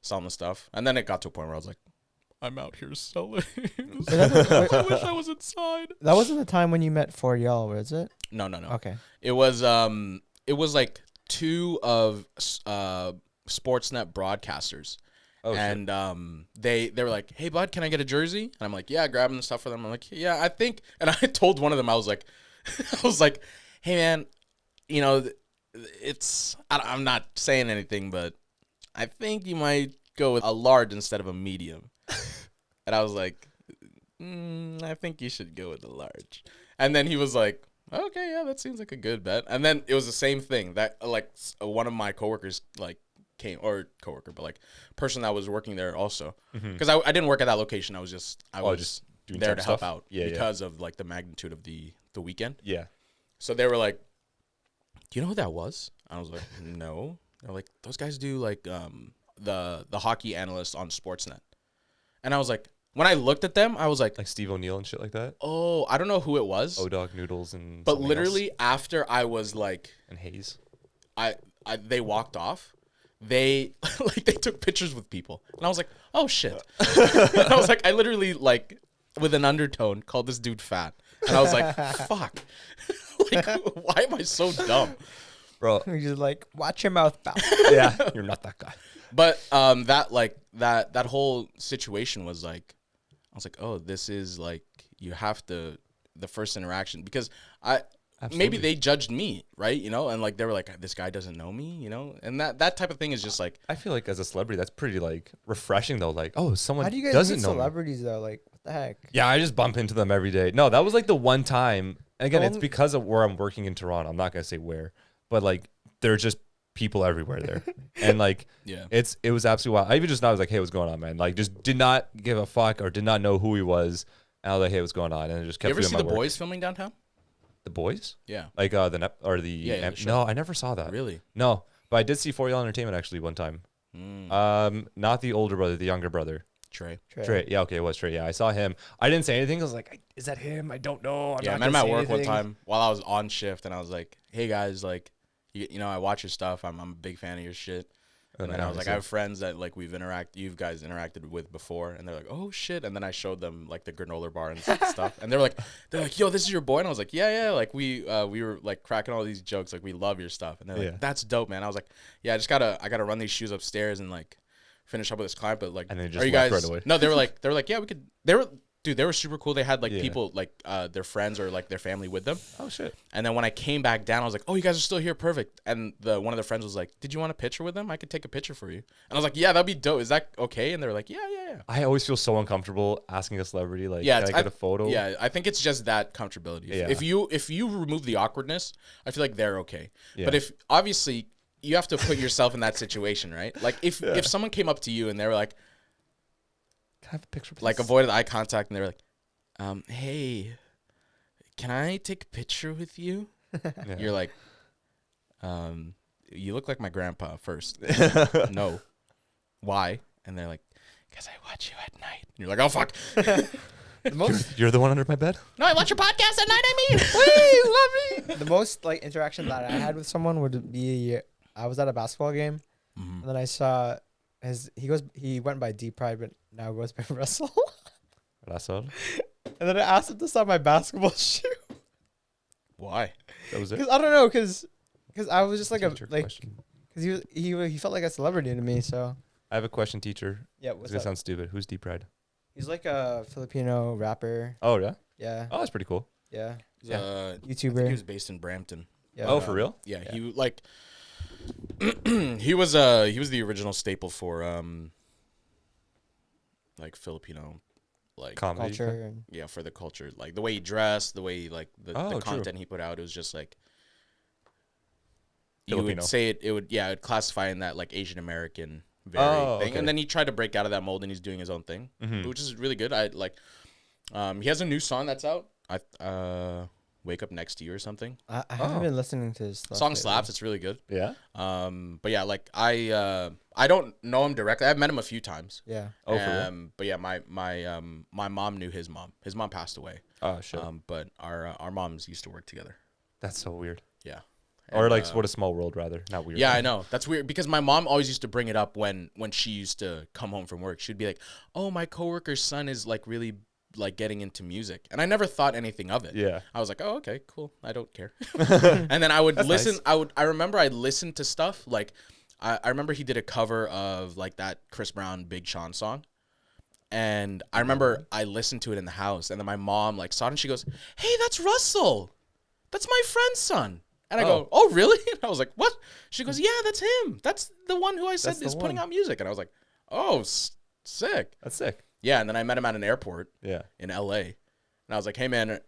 Speaker 4: selling the stuff. And then it got to a point where I was like, I'm out here selling. I wish I was inside.
Speaker 3: That wasn't the time when you met 4Y'all, was it?
Speaker 4: No.
Speaker 3: Okay.
Speaker 4: It was like two of Sportsnet broadcasters.
Speaker 2: Oh, shit.
Speaker 4: And they were like, "Hey, bud, can I get a jersey?" And I'm like, "Yeah," grabbing the stuff for them. I'm like, "Yeah, I think." And I told one of them, I was like, "Hey, man, you know, I'm not saying anything, but I think you might go with a large instead of a medium." And I was like, "I think you should go with a large." And then he was like, "Okay, yeah, that seems like a good bet." And then it was the same thing that like one of my coworkers like came, or coworker, but like person that was working there also, because I didn't work at that location. I was just
Speaker 2: just doing
Speaker 4: there
Speaker 2: temp
Speaker 4: to help
Speaker 2: stuff?
Speaker 4: out
Speaker 2: Yeah,
Speaker 4: because of like the magnitude of the weekend.
Speaker 2: Yeah.
Speaker 4: So they were like, "Do you know who that was?" I was like, "No." They're like, "Those guys do like the hockey analyst on Sportsnet." And I was like, when I looked at them, I was like,
Speaker 2: Like Steve O'Neill and shit like that.
Speaker 4: "Oh, I don't know who it was."
Speaker 2: O-Dog Noodles and
Speaker 4: But
Speaker 2: something
Speaker 4: literally
Speaker 2: else.
Speaker 4: after I was like,
Speaker 2: And Hayes.
Speaker 4: they walked off. They like they took pictures with people, and I was like, "Oh shit!" And I was like, I literally like with an undertone called this dude fat, and I was like, "Fuck!" Like, why am I so dumb?
Speaker 2: Bro.
Speaker 3: You're just like, watch your mouth, pal.
Speaker 2: Yeah. You're not that guy.
Speaker 4: But that whole situation was like, I was like, "Oh, this is like you have to the first interaction," because maybe
Speaker 2: Absolutely.
Speaker 4: they judged me, right? You know, and like they were like, "This guy doesn't know me," you know, and that type of thing is just like,
Speaker 2: I feel like as a celebrity, that's pretty like refreshing though. Like, oh, someone
Speaker 3: How do you guys
Speaker 2: doesn't
Speaker 3: meet
Speaker 2: know me.
Speaker 3: celebrities though? Like, what the heck?
Speaker 2: Yeah, I just bump into them every day. No, that was like the one time. And again, it's
Speaker 3: Only-
Speaker 2: because of where I'm working in Toronto. I'm not gonna say where, but like there's just people everywhere there, and like
Speaker 4: yeah.
Speaker 2: it was absolutely wild. I even just know I was like, hey, what's going on, man? Like, just did not give a fuck or did not know who he was. And I was like, hey, what's going on? And it just
Speaker 4: You
Speaker 2: kept
Speaker 4: ever
Speaker 2: doing
Speaker 4: see
Speaker 2: my
Speaker 4: the
Speaker 2: work.
Speaker 4: boys filming downtown?
Speaker 2: The boys,
Speaker 4: Yeah.
Speaker 2: like the
Speaker 4: Yeah, the show.
Speaker 2: no, I never saw that.
Speaker 4: Really?
Speaker 2: No, but I did see 4 Entertainment actually one time. Not the older brother, the younger brother.
Speaker 4: Trey.
Speaker 2: Trey. Yeah, okay, it was Trey. Yeah, I saw him. I didn't say anything. I was like, is that him? I don't know.
Speaker 4: Yeah, I met him at work one time while I was on shift, and I was like, "Hey guys, like, you know, I watch your stuff. I'm a big fan of your shit." And then I was like, I have friends that like you guys interacted with before, and they're like, "Oh shit!" And then I showed them like the granola bar and stuff, and they're like, "Yo, this is your boy," and I was like, "Yeah, like we were like cracking all these jokes, like we love your stuff," and they're like,
Speaker 2: Yeah.
Speaker 4: "That's dope, man." I was like, "Yeah, I gotta run these shoes upstairs and like finish up with this client, but like,
Speaker 2: And then just
Speaker 4: are you
Speaker 2: left
Speaker 4: guys?"
Speaker 2: right away.
Speaker 4: No, they were like, "Yeah, we could." They were super cool. They had like
Speaker 2: Yeah.
Speaker 4: people like their friends or like their family with them.
Speaker 2: Oh shit.
Speaker 4: And then when I came back down, I was like, "Oh, you guys are still here, perfect." And one of their friends was like, "Did you want a picture with them? I could take a picture for you." And I was like, "Yeah, that'd be dope. Is that okay?" And they were like, "Yeah."
Speaker 2: I always feel so uncomfortable asking a celebrity like,
Speaker 4: Yeah,
Speaker 2: can I get a photo?
Speaker 4: Yeah, I think it's just that comfortability.
Speaker 2: Yeah.
Speaker 4: If you remove the awkwardness, I feel like they're okay.
Speaker 2: Yeah.
Speaker 4: But if obviously you have to put yourself in that situation, right? Like if someone came up to you and they were like
Speaker 2: Can I have a picture, please?
Speaker 4: like avoided eye contact and they were like, "Hey, can I take a picture with you?"
Speaker 2: Yeah.
Speaker 4: You're like, "You look like my grandpa first." No. Why? And they're like, "Because I watch you at night." And you're like, "Oh, fuck."
Speaker 3: The most,
Speaker 2: You're the one under my bed?
Speaker 4: No, I watch your podcast at night, I mean.
Speaker 3: please love me. The most like interaction that I had with someone would be I was at a basketball game, and then I saw he went by D Pride, but now goes by Russell.
Speaker 2: That's all.
Speaker 3: And then I asked him to sign my basketball shoe.
Speaker 4: Why?
Speaker 2: That was it.
Speaker 3: Cause I don't know, cause I was just like
Speaker 2: Teacher
Speaker 3: like,
Speaker 2: question.
Speaker 3: cause he felt like a celebrity to me. So
Speaker 2: I have a question, teacher.
Speaker 3: yeah,
Speaker 2: It's
Speaker 3: what's
Speaker 2: gonna
Speaker 3: up?
Speaker 2: sound stupid. Who's D Pride?
Speaker 3: He's like a Filipino rapper.
Speaker 2: Oh yeah.
Speaker 3: Yeah,
Speaker 2: Oh, that's pretty cool.
Speaker 3: yeah,
Speaker 2: Yeah.
Speaker 4: I think
Speaker 3: YouTuber.
Speaker 4: he was based in Brampton.
Speaker 3: Yeah.
Speaker 2: Oh, for real?
Speaker 4: Yeah,
Speaker 3: Yeah.
Speaker 4: he like he was the original staple for like Filipino like
Speaker 2: Comedy.
Speaker 3: culture. And
Speaker 4: yeah, for the culture. Like the way he dressed, the way like the
Speaker 2: Oh, true.
Speaker 4: content he put out, it was just like you
Speaker 2: Filipino.
Speaker 4: would say it would it would classify in that like Asian American thing.
Speaker 2: Okay.
Speaker 4: And then he tried to break out of that mold and he's doing his own thing, which is really good. I like. He has a new song that's out. Wake Up Next to You or something.
Speaker 3: I haven't been listening to his stuff
Speaker 4: Song
Speaker 3: lately.
Speaker 4: slaps. It's really good.
Speaker 2: Yeah.
Speaker 4: But yeah, like I don't know him directly. I've met him a few times.
Speaker 3: Yeah.
Speaker 2: Oh, for real?
Speaker 4: But yeah, my mom knew his mom. His mom passed away.
Speaker 2: Oh shit.
Speaker 4: But our moms used to work together.
Speaker 2: That's so weird.
Speaker 4: Yeah.
Speaker 2: Or
Speaker 4: And,
Speaker 2: like what a small world, rather. Not weird.
Speaker 4: yeah, I know. That's weird because my mom always used to bring it up when she used to come home from work. She'd be like, "Oh, my coworker's son is like really like getting into music," and I never thought anything of it.
Speaker 2: Yeah.
Speaker 4: I was like, "Oh, okay, cool. I don't care." And then I would listen.
Speaker 2: nice.
Speaker 4: I remember I listened to stuff like I remember he did a cover of like that Chris Brown Big Sean song. And I remember I listened to it in the house, and then my mom like saw it and she goes, "Hey, that's Russell. That's my friend's son." And I go, "Oh, really?" And I was like, "What?" She goes, "Yeah, that's him. That's the one who I said
Speaker 2: That's the
Speaker 4: is putting
Speaker 2: one.
Speaker 4: out music." And I was like, "Oh, sick."
Speaker 2: That's sick.
Speaker 4: Yeah, and then I met him at an airport
Speaker 2: Yeah.
Speaker 4: in LA. And I was like, "Hey man,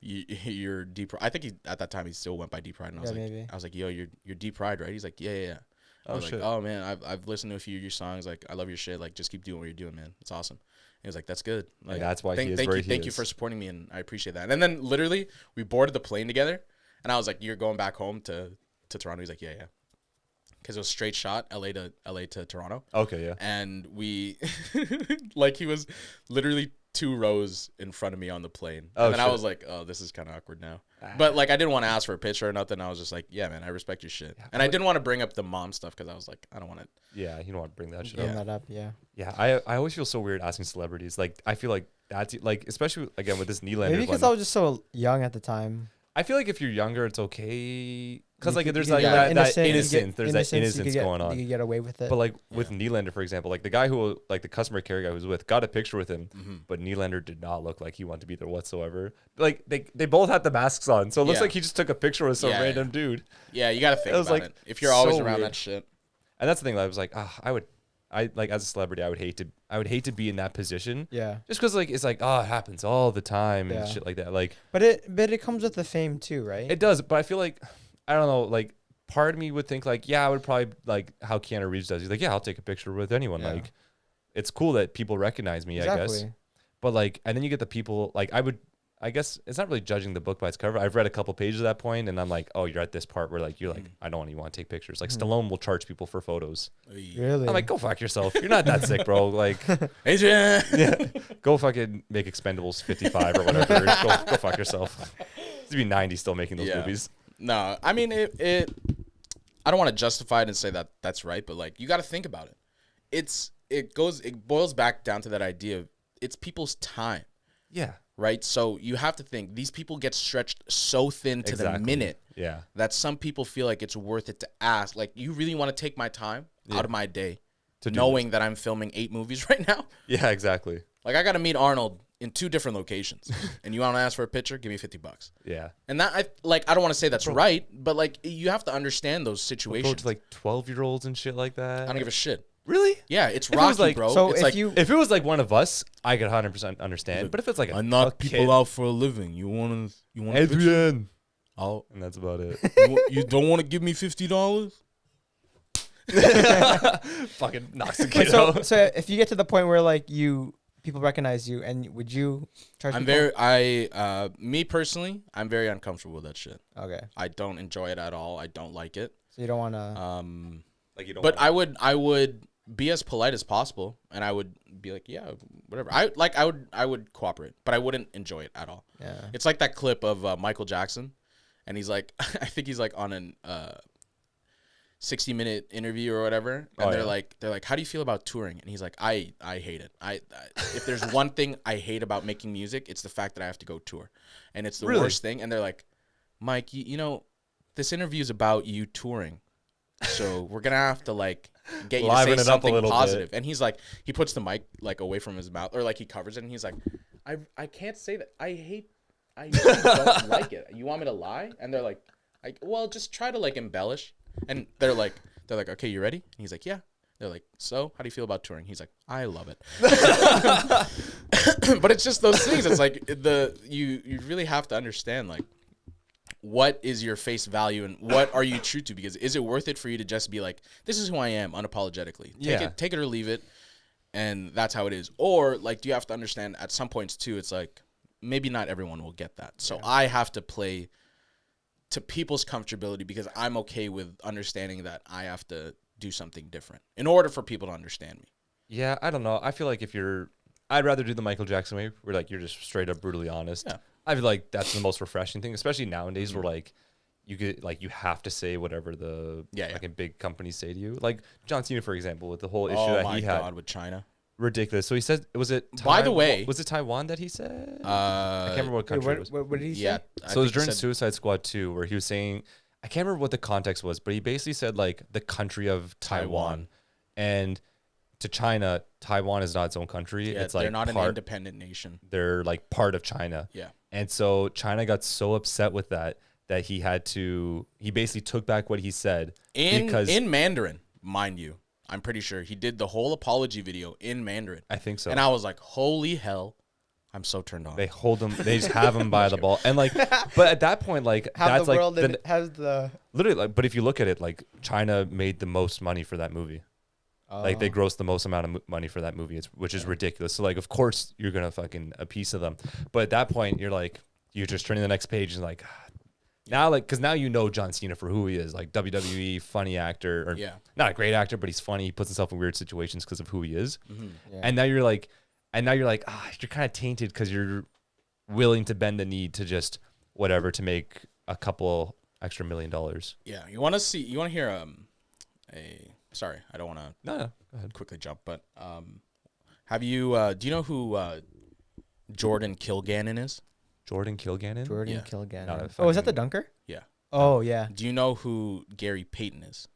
Speaker 4: you're deep." I think at that time he still went by Deep Pride, and
Speaker 3: Maybe.
Speaker 4: I was like, "Yo, you're Deep Pride, right?" He's like, "Yeah." I
Speaker 2: Oh,
Speaker 4: was
Speaker 2: shit.
Speaker 4: like, "Oh man, I've listened to a few of your songs. Like, I love your shit. Like, just keep doing what you're doing, man. It's awesome." And he was like, "That's good. Like,
Speaker 2: that's why he is
Speaker 4: thank
Speaker 2: where
Speaker 4: you,
Speaker 2: he
Speaker 4: thank you
Speaker 2: is."
Speaker 4: for supporting me, and I appreciate that." And then literally we boarded the plane together, and I was like, "You're going back home to Toronto?" He's like, "Yeah." Because it was straight shot, LA to Toronto.
Speaker 2: Okay. Yeah.
Speaker 4: And we like he was literally 2 rows in front of me on the plane.
Speaker 2: Oh,
Speaker 4: And then I
Speaker 2: shit.
Speaker 4: was like, "Oh, this is kind of awkward now." But like I didn't want to ask for a picture or nothing. I was just like, "Yeah, man, I respect your shit." And I didn't want to bring up the mom stuff because I was like, I don't want to.
Speaker 2: Yeah. You don't want to bring that shit
Speaker 3: Bring
Speaker 2: up.
Speaker 3: that up. Yeah.
Speaker 2: Yeah. I always feel so weird asking celebrities. Like I feel like that's like especially again with this Nylander.
Speaker 3: Maybe because I was just so young at the time.
Speaker 2: I feel like if you're younger, it's okay. Because
Speaker 3: You
Speaker 2: like
Speaker 3: could-
Speaker 2: there's
Speaker 3: you
Speaker 2: like
Speaker 3: could
Speaker 2: that
Speaker 3: get
Speaker 2: innocence.
Speaker 3: you
Speaker 2: There's
Speaker 3: get
Speaker 2: that
Speaker 3: you
Speaker 2: innocence
Speaker 3: could get-
Speaker 2: going on.
Speaker 3: You could get away with it.
Speaker 2: But like with Nylander, for example, like the guy who like the customer care guy who was with got a picture with him, but Nylander did not look like he wanted to be there whatsoever. Like they both had the masks on, so it looks
Speaker 4: Yeah.
Speaker 2: like he just took a picture with some
Speaker 4: Yeah,
Speaker 2: random dude.
Speaker 4: Yeah, you got to think
Speaker 2: It was,
Speaker 4: about
Speaker 2: like,
Speaker 4: it. If you're always
Speaker 2: so
Speaker 4: around
Speaker 2: weird.
Speaker 4: that shit.
Speaker 2: And that's the thing that I was like, I like as a celebrity, I would hate to be in that position.
Speaker 3: yeah.
Speaker 2: Just because like it's like it happens all the time and
Speaker 3: Yeah.
Speaker 2: shit like that. Like
Speaker 3: But it comes with the fame too, right?
Speaker 2: it does, but I feel like I don't know. Like part of me would think like, yeah, I would probably like how Keanu Reeves does. He's like, yeah, I'll take a picture with anyone.
Speaker 3: Yeah.
Speaker 2: Like it's cool that people recognize me, I guess.
Speaker 3: Exactly.
Speaker 2: But like, and then you get the people like I guess it's not really judging the book by its cover. I've read a couple pages at that point, and I'm like, oh, you're at this part where like you're like, I don't even want to take pictures. Like Stallone will charge people for photos.
Speaker 3: Really?
Speaker 2: I'm like, go fuck yourself. You're not that sick, bro. Like,
Speaker 4: Adrian.
Speaker 2: go fucking make Expendables 55 or whatever. go fuck yourself. To be 90 still making those
Speaker 4: Yeah.
Speaker 2: movies.
Speaker 4: No, I mean it. I don't want to justify it and say that that's right, but like you got to think about it. It boils back down to that idea of it's people's time,
Speaker 2: Yeah.
Speaker 4: right? So you have to think these people get stretched so thin to the
Speaker 2: Exactly.
Speaker 4: minute
Speaker 2: Yeah.
Speaker 4: that some people feel like it's worth it to ask. Like, you really want to take my time out of my day,
Speaker 2: To do
Speaker 4: knowing that I'm filming 8 movies right now?
Speaker 2: Yeah, exactly.
Speaker 4: Like, I got to meet Arnold in 2 different locations, and you want to ask for a picture? Give me $50.
Speaker 2: Yeah.
Speaker 4: And that I don't want to say that's right, but like you have to understand those
Speaker 2: Go
Speaker 4: situations.
Speaker 2: to like 12-year-olds and shit like that.
Speaker 4: I don't give a shit.
Speaker 2: Really?
Speaker 4: Yeah, it's
Speaker 2: If it was
Speaker 4: Rocky,
Speaker 2: like-
Speaker 4: bro.
Speaker 3: So
Speaker 4: it's
Speaker 3: if
Speaker 4: like
Speaker 3: you
Speaker 2: If it was like one of us, I could 100% understand. But if it's like
Speaker 4: I
Speaker 2: a
Speaker 4: knock
Speaker 2: kid,
Speaker 4: people out for a living. You want a picture?
Speaker 2: Adrian,
Speaker 4: I'll,
Speaker 2: and that's about it.
Speaker 4: you don't want to give me $50?
Speaker 2: Fucking knocks the
Speaker 3: Wait,
Speaker 2: kid
Speaker 3: so
Speaker 2: out.
Speaker 3: so if you get to the point where like people recognize you, and would you charge?
Speaker 4: I'm
Speaker 3: people?
Speaker 4: me personally, I'm very uncomfortable with that shit.
Speaker 3: Okay.
Speaker 4: I don't enjoy it at all. I don't like it.
Speaker 3: So you don't want to.
Speaker 2: Like you don't.
Speaker 4: But I would be as polite as possible, and I would be like, yeah, whatever. I would cooperate, but I wouldn't enjoy it at all.
Speaker 3: Yeah.
Speaker 4: It's like that clip of Michael Jackson, and he's like, I think he's like on an 60-minute interview or whatever, and they're like, how do you feel about touring? And he's like, I hate it. I if there's one thing I hate about making music, it's the fact that I have to go tour, and it's the
Speaker 2: Really?
Speaker 4: worst thing. And they're like, Mike, you know, this interview is about you touring, so we're gonna have to like get you to
Speaker 2: Liven
Speaker 4: say
Speaker 2: it up a
Speaker 4: something
Speaker 2: little
Speaker 4: positive.
Speaker 2: bit.
Speaker 4: And he's like, he puts the mic like away from his mouth, or like he covers it, and he's like, I can't say that. I really don't like it. You want me to lie? And they're like, well, just try to like embellish. And they're like, okay, you ready? And he's like, yeah. They're like, so how do you feel about touring? He's like, I love it. But it's just those things. It's like you really have to understand like what is your face value and what are you true to? Because is it worth it for you to just be like, this is who I am unapologetically? Take it or leave it. And that's how it is. Or like, do you have to understand at some points too, it's like, maybe not everyone will get that. So I have to play to people's comfortability because I'm okay with understanding that I have to do something different in order for people to understand me.
Speaker 2: Yeah, I don't know. I feel like I'd rather do the Michael Jackson way where like you're just straight up brutally honest.
Speaker 4: Yeah.
Speaker 2: I feel like that's the most refreshing thing, especially nowadays where like you get like you have to say whatever the fucking big companies say to you. Like John Cena, for example, with the whole issue that he had. Oh my God,
Speaker 4: with China.
Speaker 2: Ridiculous. So he said, was it
Speaker 4: By the way,
Speaker 2: was it Taiwan that he said? I can't remember what country it was.
Speaker 3: What did he say?
Speaker 2: So it was during Suicide Squad 2 where he was saying, I can't remember what the context was, but he basically said like the country of Taiwan. And to China, Taiwan is not its own country.
Speaker 4: Yeah,
Speaker 2: it's like
Speaker 4: they're not an independent nation.
Speaker 2: They're like part of China.
Speaker 4: Yeah.
Speaker 2: And so China got so upset with that he basically took back what he said
Speaker 4: in Mandarin, mind you. I'm pretty sure he did the whole apology video in Mandarin.
Speaker 2: I think so.
Speaker 4: And I was like, holy hell. I'm so turned on.
Speaker 2: They hold him. They just have him by the ball, and like, but at that point, like,
Speaker 3: Have
Speaker 2: that's
Speaker 3: the
Speaker 2: like
Speaker 3: world has the
Speaker 2: literally. Like, but if you look at it, like, China made the most money for that movie. Like, they grossed the most amount of money for that movie, which is ridiculous. So, like, of course, you're gonna fucking a piece of them. But at that point, you're like, you're just turning the next page and like, now, like, because now you know John Cena for who he is, like WWE funny actor, or not a great actor, but he's funny. He puts himself in weird situations because of who he is.
Speaker 4: Mm-hmm.
Speaker 2: Yeah. And now you're like, you're kind of tainted because you're willing to bend the knee to just whatever to make a couple extra $1 million.
Speaker 4: Yeah, you want to hear sorry, I don't want to
Speaker 2: no, go ahead.
Speaker 4: Quickly jump, but have you do you know who Jordan Kilgannon is?
Speaker 2: Jordan Kilgannon?
Speaker 3: Jordan Kilgannon.
Speaker 2: Fucking,
Speaker 3: Oh, is that the dunker?
Speaker 4: Yeah.
Speaker 3: Oh, yeah.
Speaker 4: Do you know who Gary Payton is?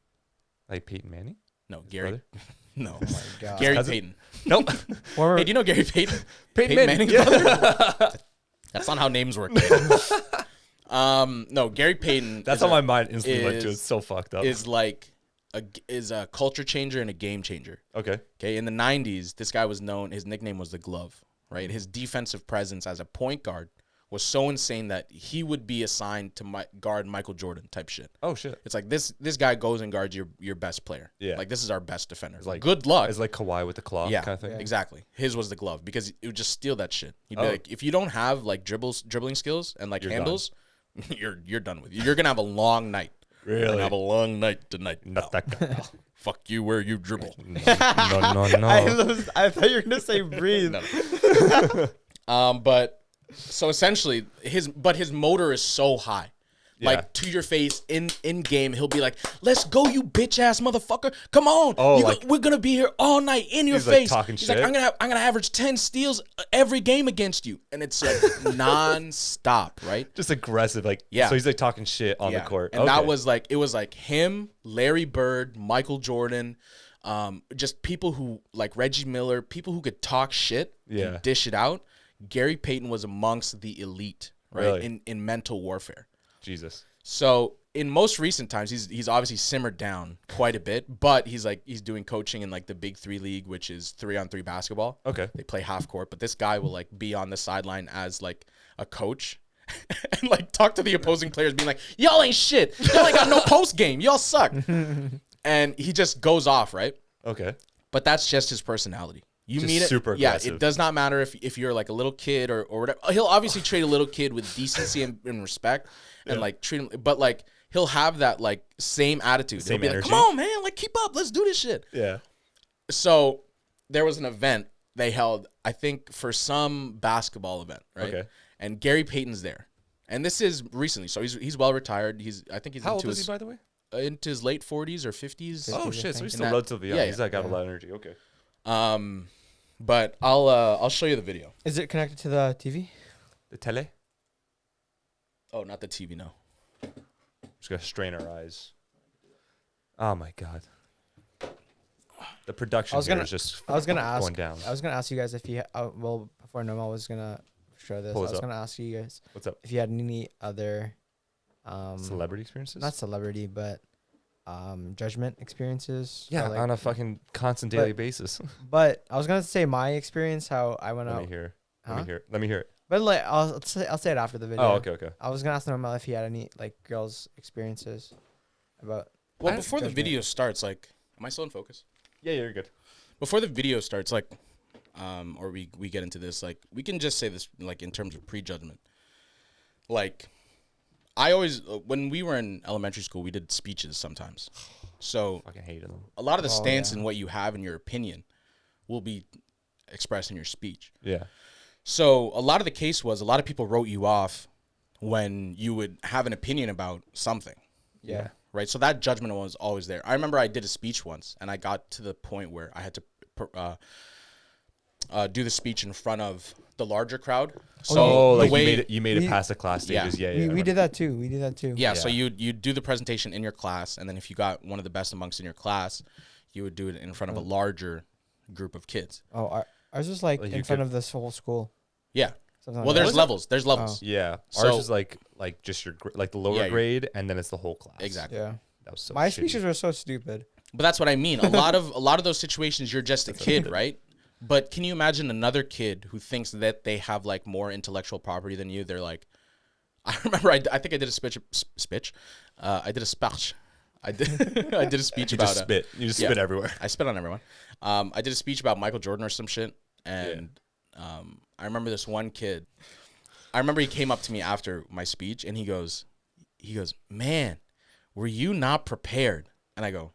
Speaker 2: Like Peyton Manning?
Speaker 4: No, Gary. No.
Speaker 3: Oh my God.
Speaker 4: Gary Payton.
Speaker 2: Nope.
Speaker 4: Hey, do you know Gary Payton?
Speaker 2: Peyton Manning's
Speaker 4: brother? That's not how names work. No, Gary Payton.
Speaker 2: That's how my mind instantly went to. It's so fucked up.
Speaker 4: Is like a culture changer and a game changer.
Speaker 2: Okay.
Speaker 4: In the 90s, this guy was known. His nickname was the Glove. Right. His defensive presence as a point guard was so insane that he would be assigned to guard Michael Jordan type shit.
Speaker 2: Oh shit!
Speaker 4: It's like this guy goes and guards your best player.
Speaker 2: Yeah.
Speaker 4: Like this is our best defender.
Speaker 2: It's like
Speaker 4: good luck.
Speaker 2: It's like Kawhi with the claw.
Speaker 4: Yeah.
Speaker 2: Kind of thing.
Speaker 4: Yeah. Exactly. His was the Glove because it would just steal that shit. He'd be like, if you don't have like dribbling skills and like handles, you're done with you. You're gonna have a long night.
Speaker 2: Really?
Speaker 4: You're gonna have a long night tonight.
Speaker 2: Not that guy.
Speaker 4: Fuck you where you dribble.
Speaker 2: No.
Speaker 3: I thought you were gonna say breathe.
Speaker 4: But so essentially his motor is so high. Like to your face in game, he'll be like, "Let's go, you bitch ass motherfucker! Come on, we're gonna be here all night in your face."
Speaker 2: Like talking
Speaker 4: He's
Speaker 2: shit.
Speaker 4: like, "I'm gonna average 10 steals every game against you," and it's like non-stop, right?
Speaker 2: Just aggressive, like So he's like talking shit on the court,
Speaker 4: and that was like it was like him, Larry Bird, Michael Jordan, just people who like Reggie Miller, people who could talk shit and dish it out. Gary Payton was amongst the elite, right?
Speaker 2: Really?
Speaker 4: In mental warfare.
Speaker 2: Jesus.
Speaker 4: So in most recent times, he's obviously simmered down quite a bit, but he's doing coaching in like the Big 3 league, which is 3-on-3 basketball.
Speaker 2: Okay.
Speaker 4: They play half court, but this guy will like be on the sideline as like a coach and like talk to the opposing players, being like, "Y'all ain't shit. Y'all ain't got no post game. Y'all suck." And he just goes off, right?
Speaker 2: Okay.
Speaker 4: But that's just his personality. You
Speaker 2: just
Speaker 4: meet it.
Speaker 2: Super aggressive.
Speaker 4: Yeah, it does not matter if you're like a little kid or whatever. He'll obviously treat a little kid with decency and respect and like treat him, but like he'll have that like same attitude.
Speaker 2: Same
Speaker 4: He'll be
Speaker 2: energy.
Speaker 4: like, "Come on, man, like keep up. Let's do this shit."
Speaker 2: Yeah.
Speaker 4: So there was an event they held, I think, for some basketball event, right?
Speaker 2: Okay.
Speaker 4: And Gary Payton's there, and this is recently, so he's well retired. I think he's
Speaker 2: How
Speaker 4: into
Speaker 2: old is he, by the way?
Speaker 4: Into his late 40s or 50s.
Speaker 2: Oh shit! So he's still
Speaker 4: that-
Speaker 2: relatively young.
Speaker 4: yeah,
Speaker 2: He's like got a lot of energy. Okay.
Speaker 4: But I'll show you the video.
Speaker 3: Is it connected to the TV?
Speaker 2: The tele.
Speaker 4: Oh, not the TV, no.
Speaker 2: Just gotta strain our eyes. Oh my god. The production here is just
Speaker 3: I was gonna ask.
Speaker 2: going down.
Speaker 3: I was gonna ask you guys if you well before Noemel was gonna show this. I
Speaker 2: Pull this
Speaker 3: was
Speaker 2: up.
Speaker 3: gonna ask you guys
Speaker 2: What's up?
Speaker 3: if you had any other
Speaker 2: Celebrity experiences?
Speaker 3: not celebrity but judgment experiences.
Speaker 2: Yeah,
Speaker 3: or, like,
Speaker 2: on a fucking constant daily basis.
Speaker 3: But I was gonna say my experience how I went
Speaker 2: Let
Speaker 3: out.
Speaker 2: me hear.
Speaker 3: Huh?
Speaker 2: Let me hear it.
Speaker 3: But like, I'll say it after the video.
Speaker 2: Oh, okay.
Speaker 3: I was gonna ask Noemel if he had any like girls' experiences about.
Speaker 4: Well,
Speaker 2: I-
Speaker 4: before the
Speaker 3: judgment.
Speaker 4: video starts, like, am I still in focus?
Speaker 2: Yeah, you're good.
Speaker 4: Before the video starts, like, or we get into this, like, we can just say this, like, in terms of prejudgment. Like, I always, when we were in elementary school, we did speeches sometimes. So
Speaker 2: Fucking hated them.
Speaker 4: a lot of the
Speaker 3: Oh,
Speaker 4: stance
Speaker 3: yeah.
Speaker 4: and what you have in your opinion will be expressed in your speech.
Speaker 2: Yeah.
Speaker 4: So a lot of the case was a lot of people wrote you off when you would have an opinion about something.
Speaker 3: Yeah.
Speaker 4: Right. So that judgment was always there. I remember I did a speech once and I got to the point where I had to do the speech in front of the larger crowd. So
Speaker 2: Oh,
Speaker 4: the
Speaker 2: like
Speaker 4: way,
Speaker 2: you made it
Speaker 3: we-
Speaker 2: past the class
Speaker 4: Yeah.
Speaker 2: stages. Yeah.
Speaker 3: We did that too. We did that too.
Speaker 4: yeah. So
Speaker 2: Yeah.
Speaker 4: you do the presentation in your class. And then if you got one of the best amongst in your class, you would do it in front of a larger group of kids.
Speaker 3: Oh, ours was like
Speaker 2: Like
Speaker 3: in
Speaker 2: you
Speaker 3: front
Speaker 2: could-
Speaker 3: of this whole school.
Speaker 4: Yeah.
Speaker 3: Something
Speaker 4: Well,
Speaker 3: like
Speaker 4: there's
Speaker 3: that.
Speaker 4: levels. There's levels.
Speaker 2: Yeah.
Speaker 4: So-
Speaker 2: Ours is like just your like the lower
Speaker 4: Yeah,
Speaker 2: grade, and then it's the whole class.
Speaker 4: Exactly.
Speaker 3: Yeah.
Speaker 2: That was so
Speaker 3: My
Speaker 2: shitty.
Speaker 3: speeches were so stupid.
Speaker 4: But that's what I mean. A lot of those situations, you're just a kid, right? But can you imagine another kid who thinks that they have like more intellectual property than you? They're like, I remember, I think I did a speech. I did a speech. I did I did a speech
Speaker 2: You
Speaker 4: about
Speaker 2: just spit. You just spit everywhere.
Speaker 4: I spit on everyone. I did a speech about Michael Jordan or some shit, and I remember this one kid. I remember he came up to me after my speech, and he goes, "Man, were you not prepared?" And I go,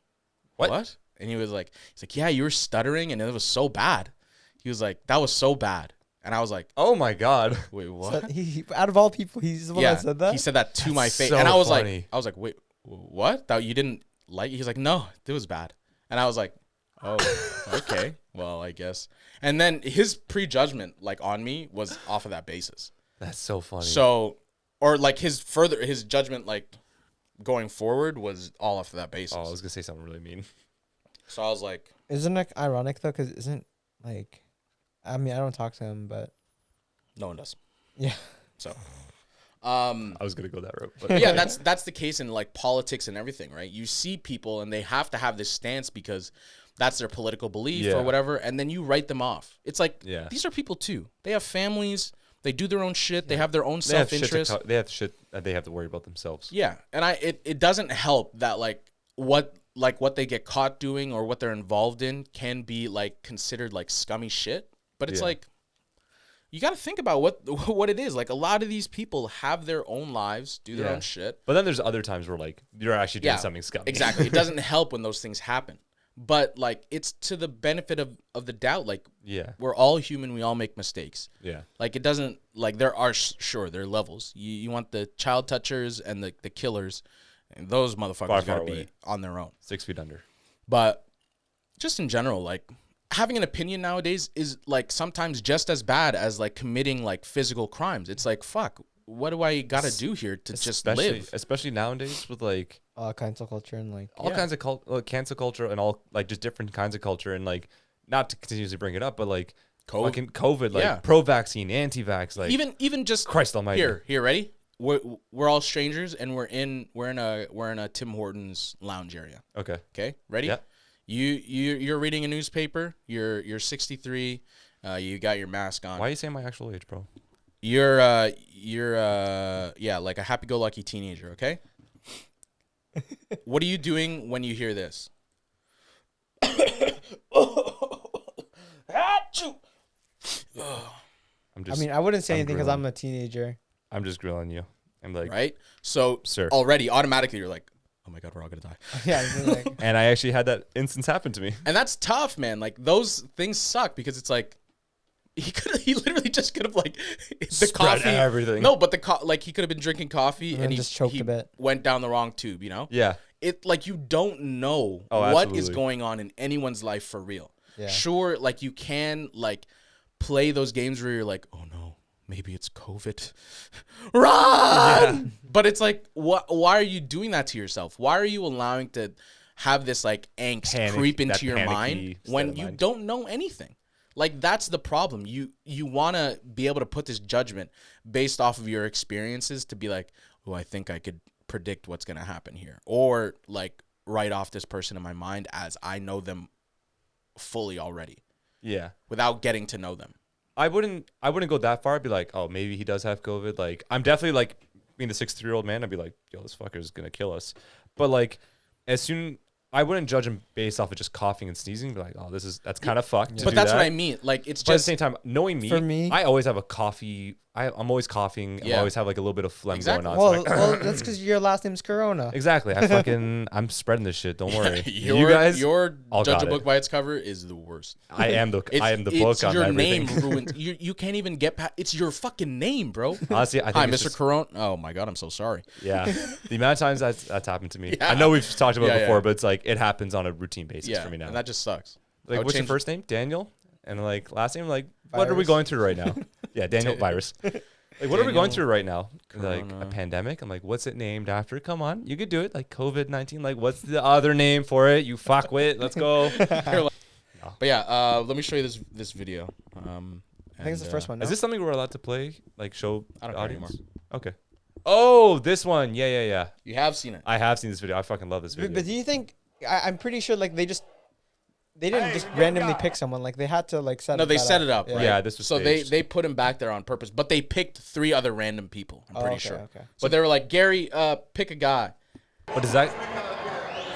Speaker 4: "What?" And he's like, "Yeah, you were stuttering, and it was so bad." He was like, "That was so bad," and I was like,
Speaker 2: Oh my god.
Speaker 4: "Wait, what?"
Speaker 3: So out of all people, he's the one that said that.
Speaker 4: he said that to my face,
Speaker 2: so
Speaker 4: and I was
Speaker 2: funny.
Speaker 4: like, "Wait, what? That you didn't like?" He's like, "No, it was bad," and I was like, "Oh, okay, well, I guess." And then his prejudgment, like on me, was off of that basis.
Speaker 2: That's so funny.
Speaker 4: So, or like his judgment, like going forward, was all off of that basis.
Speaker 2: Oh, I was gonna say something really mean.
Speaker 4: So I was like,
Speaker 3: Isn't it ironic though? Because isn't like, I mean, I don't talk to him, but
Speaker 4: no one does.
Speaker 3: yeah.
Speaker 4: So,
Speaker 2: I was gonna go that route, but
Speaker 4: yeah, that's the case in like politics and everything, right? You see people and they have to have this stance because that's their political belief
Speaker 2: Yeah.
Speaker 4: or whatever, and then you write them off. It's like,
Speaker 2: Yeah.
Speaker 4: these are people too. They have families. They do their own shit. They have their own
Speaker 2: they have
Speaker 4: self-interest.
Speaker 2: shit. They have shit that they have to worry about themselves.
Speaker 4: Yeah, and it doesn't help that like what they get caught doing or what they're involved in can be like considered like scummy shit. But it's
Speaker 2: Yeah.
Speaker 4: like you got to think about what it is. Like a lot of these people have their own lives, do their
Speaker 2: Yeah.
Speaker 4: own shit.
Speaker 2: But then there's other times where like you're actually doing
Speaker 4: Yeah,
Speaker 2: something scummy.
Speaker 4: Exactly. It doesn't help when those things happen. But like it's to the benefit of the doubt. Like
Speaker 2: Yeah.
Speaker 4: we're all human. We all make mistakes.
Speaker 2: Yeah.
Speaker 4: Like it doesn't like there are sure there are levels. You want the child touchers and the killers, and those motherfuckers
Speaker 2: Far,
Speaker 4: got
Speaker 2: far
Speaker 4: to be
Speaker 2: away.
Speaker 4: on their own.
Speaker 2: 6 feet under.
Speaker 4: But just in general, like having an opinion nowadays is like sometimes just as bad as like committing like physical crimes. It's like fuck, what do I got to do here to just live?
Speaker 2: Especially nowadays with like
Speaker 3: All kinds of culture and like
Speaker 2: all
Speaker 4: Yeah.
Speaker 2: kinds of cancel culture and all like just different kinds of culture and like not to continuously bring it up, but like fucking COVID, like
Speaker 4: Yeah.
Speaker 2: pro-vaccine, anti-vax, like
Speaker 4: Even just
Speaker 2: Christ Almighty.
Speaker 4: Here, ready? We're all strangers and we're in a Tim Hortons lounge area.
Speaker 2: Okay.
Speaker 4: Okay, ready?
Speaker 2: Yeah.
Speaker 4: You're reading a newspaper. You're 63. You got your mask on.
Speaker 2: Why are you saying my actual age, bro?
Speaker 4: You're yeah, like a happy-go-lucky teenager. Okay. What are you doing when you hear this?
Speaker 2: I'm
Speaker 3: I
Speaker 2: just
Speaker 3: mean, I wouldn't say
Speaker 2: I'm
Speaker 3: anything because
Speaker 2: grilling.
Speaker 3: I'm a teenager.
Speaker 2: I'm just grilling you. I'm like,
Speaker 4: Right. So
Speaker 2: Sir.
Speaker 4: already automatically you're like, oh my god, we're all gonna die.
Speaker 3: Yeah. I'd be like,
Speaker 2: and I actually had that instance happen to me.
Speaker 4: And that's tough, man. Like those things suck because it's like he literally just could have like the
Speaker 2: Spread
Speaker 4: coffee
Speaker 2: everything.
Speaker 4: No, but like he could have been drinking coffee
Speaker 3: And
Speaker 4: and
Speaker 3: then
Speaker 4: he
Speaker 3: just choked
Speaker 4: he
Speaker 3: a bit.
Speaker 4: went down the wrong tube. You know,
Speaker 2: Yeah.
Speaker 4: it like you don't know
Speaker 2: Oh,
Speaker 4: what is
Speaker 2: absolutely.
Speaker 4: going on in anyone's life for real.
Speaker 3: Yeah.
Speaker 4: Sure, like you can like play those games where you're like, oh no, maybe it's COVID. Run! But it's like, why are you doing that to yourself? Why are you allowing to have this like angst
Speaker 2: Panic,
Speaker 4: creep into
Speaker 2: that
Speaker 4: your
Speaker 2: panicky
Speaker 4: mind
Speaker 2: state
Speaker 4: when
Speaker 2: of
Speaker 4: you
Speaker 2: mind.
Speaker 4: don't know anything? Like that's the problem. You want to be able to put this judgment based off of your experiences to be like, oh, I think I could predict what's going to happen here, or like write off this person in my mind as I know them fully already
Speaker 2: Yeah.
Speaker 4: without getting to know them.
Speaker 2: I wouldn't go that far. I'd be like, oh, maybe he does have COVID. Like, I'm definitely like being the 63-year-old man. I'd be like, yo, this fucker is gonna kill us. But like, I wouldn't judge him based off of just coughing and sneezing. Be like, oh, that's kind of fucked.
Speaker 4: But that's what I mean. Like, it's
Speaker 2: But at the
Speaker 4: just
Speaker 2: same time, knowing me,
Speaker 3: For me-
Speaker 2: I always have a coffee. I'm always coughing. I
Speaker 4: Yeah.
Speaker 2: always have like a little bit of phlegm
Speaker 4: Exactly.
Speaker 2: going on. So
Speaker 3: Well, that's because your last name's Corona.
Speaker 2: exactly. I'm spreading this shit. Don't worry.
Speaker 4: your
Speaker 2: all
Speaker 4: judge
Speaker 2: got
Speaker 4: a book
Speaker 2: it.
Speaker 4: by its cover is the worst.
Speaker 2: I am the
Speaker 4: It's
Speaker 2: book on
Speaker 4: your
Speaker 2: everything.
Speaker 4: name ruined. You can't even get past. It's your fucking name, bro.
Speaker 2: Honestly, I think
Speaker 4: Hi,
Speaker 2: it's
Speaker 4: Mr.
Speaker 2: just-
Speaker 4: Corona. Oh my god, I'm so sorry.
Speaker 2: Yeah, the amount of times that's happened to me.
Speaker 4: Yeah.
Speaker 2: I know we've talked about
Speaker 4: Yeah,
Speaker 2: it before,
Speaker 4: yeah.
Speaker 2: but it's like it happens on a routine basis
Speaker 4: Yeah,
Speaker 2: for me now.
Speaker 4: and that just sucks. I
Speaker 2: Like,
Speaker 4: would
Speaker 2: what's your
Speaker 4: change-
Speaker 2: first name? Daniel, and like last name, like what are we
Speaker 3: Virus.
Speaker 2: going through right now? Yeah, Daniel virus. Like, what are we going
Speaker 4: Daniel
Speaker 2: through right now? Like a
Speaker 4: Corona.
Speaker 2: pandemic. I'm like, what's it named after? Come on, you could do it. Like COVID-19. Like, what's the other name for it? You fuckwit. Let's go.
Speaker 4: But yeah, let me show you this video.
Speaker 3: I think it's the first one.
Speaker 2: Is
Speaker 3: no?
Speaker 2: this something we're allowed to play? Like, show
Speaker 4: I don't
Speaker 2: the
Speaker 4: care
Speaker 2: audience? Okay. Oh, this one. Yeah.
Speaker 4: You have seen it.
Speaker 2: I have seen this video. I fucking love this video.
Speaker 3: But do you think? I'm pretty sure like they didn't just randomly pick someone. Like they had to like set.
Speaker 4: No, they set it up. Right?
Speaker 2: Yeah, this was
Speaker 4: so
Speaker 2: staged.
Speaker 4: they put him back there on purpose, but they picked 3 other random people. I'm pretty
Speaker 3: okay,
Speaker 4: sure.
Speaker 3: okay.
Speaker 4: But they were like, Gary, pick a guy.
Speaker 2: What is that?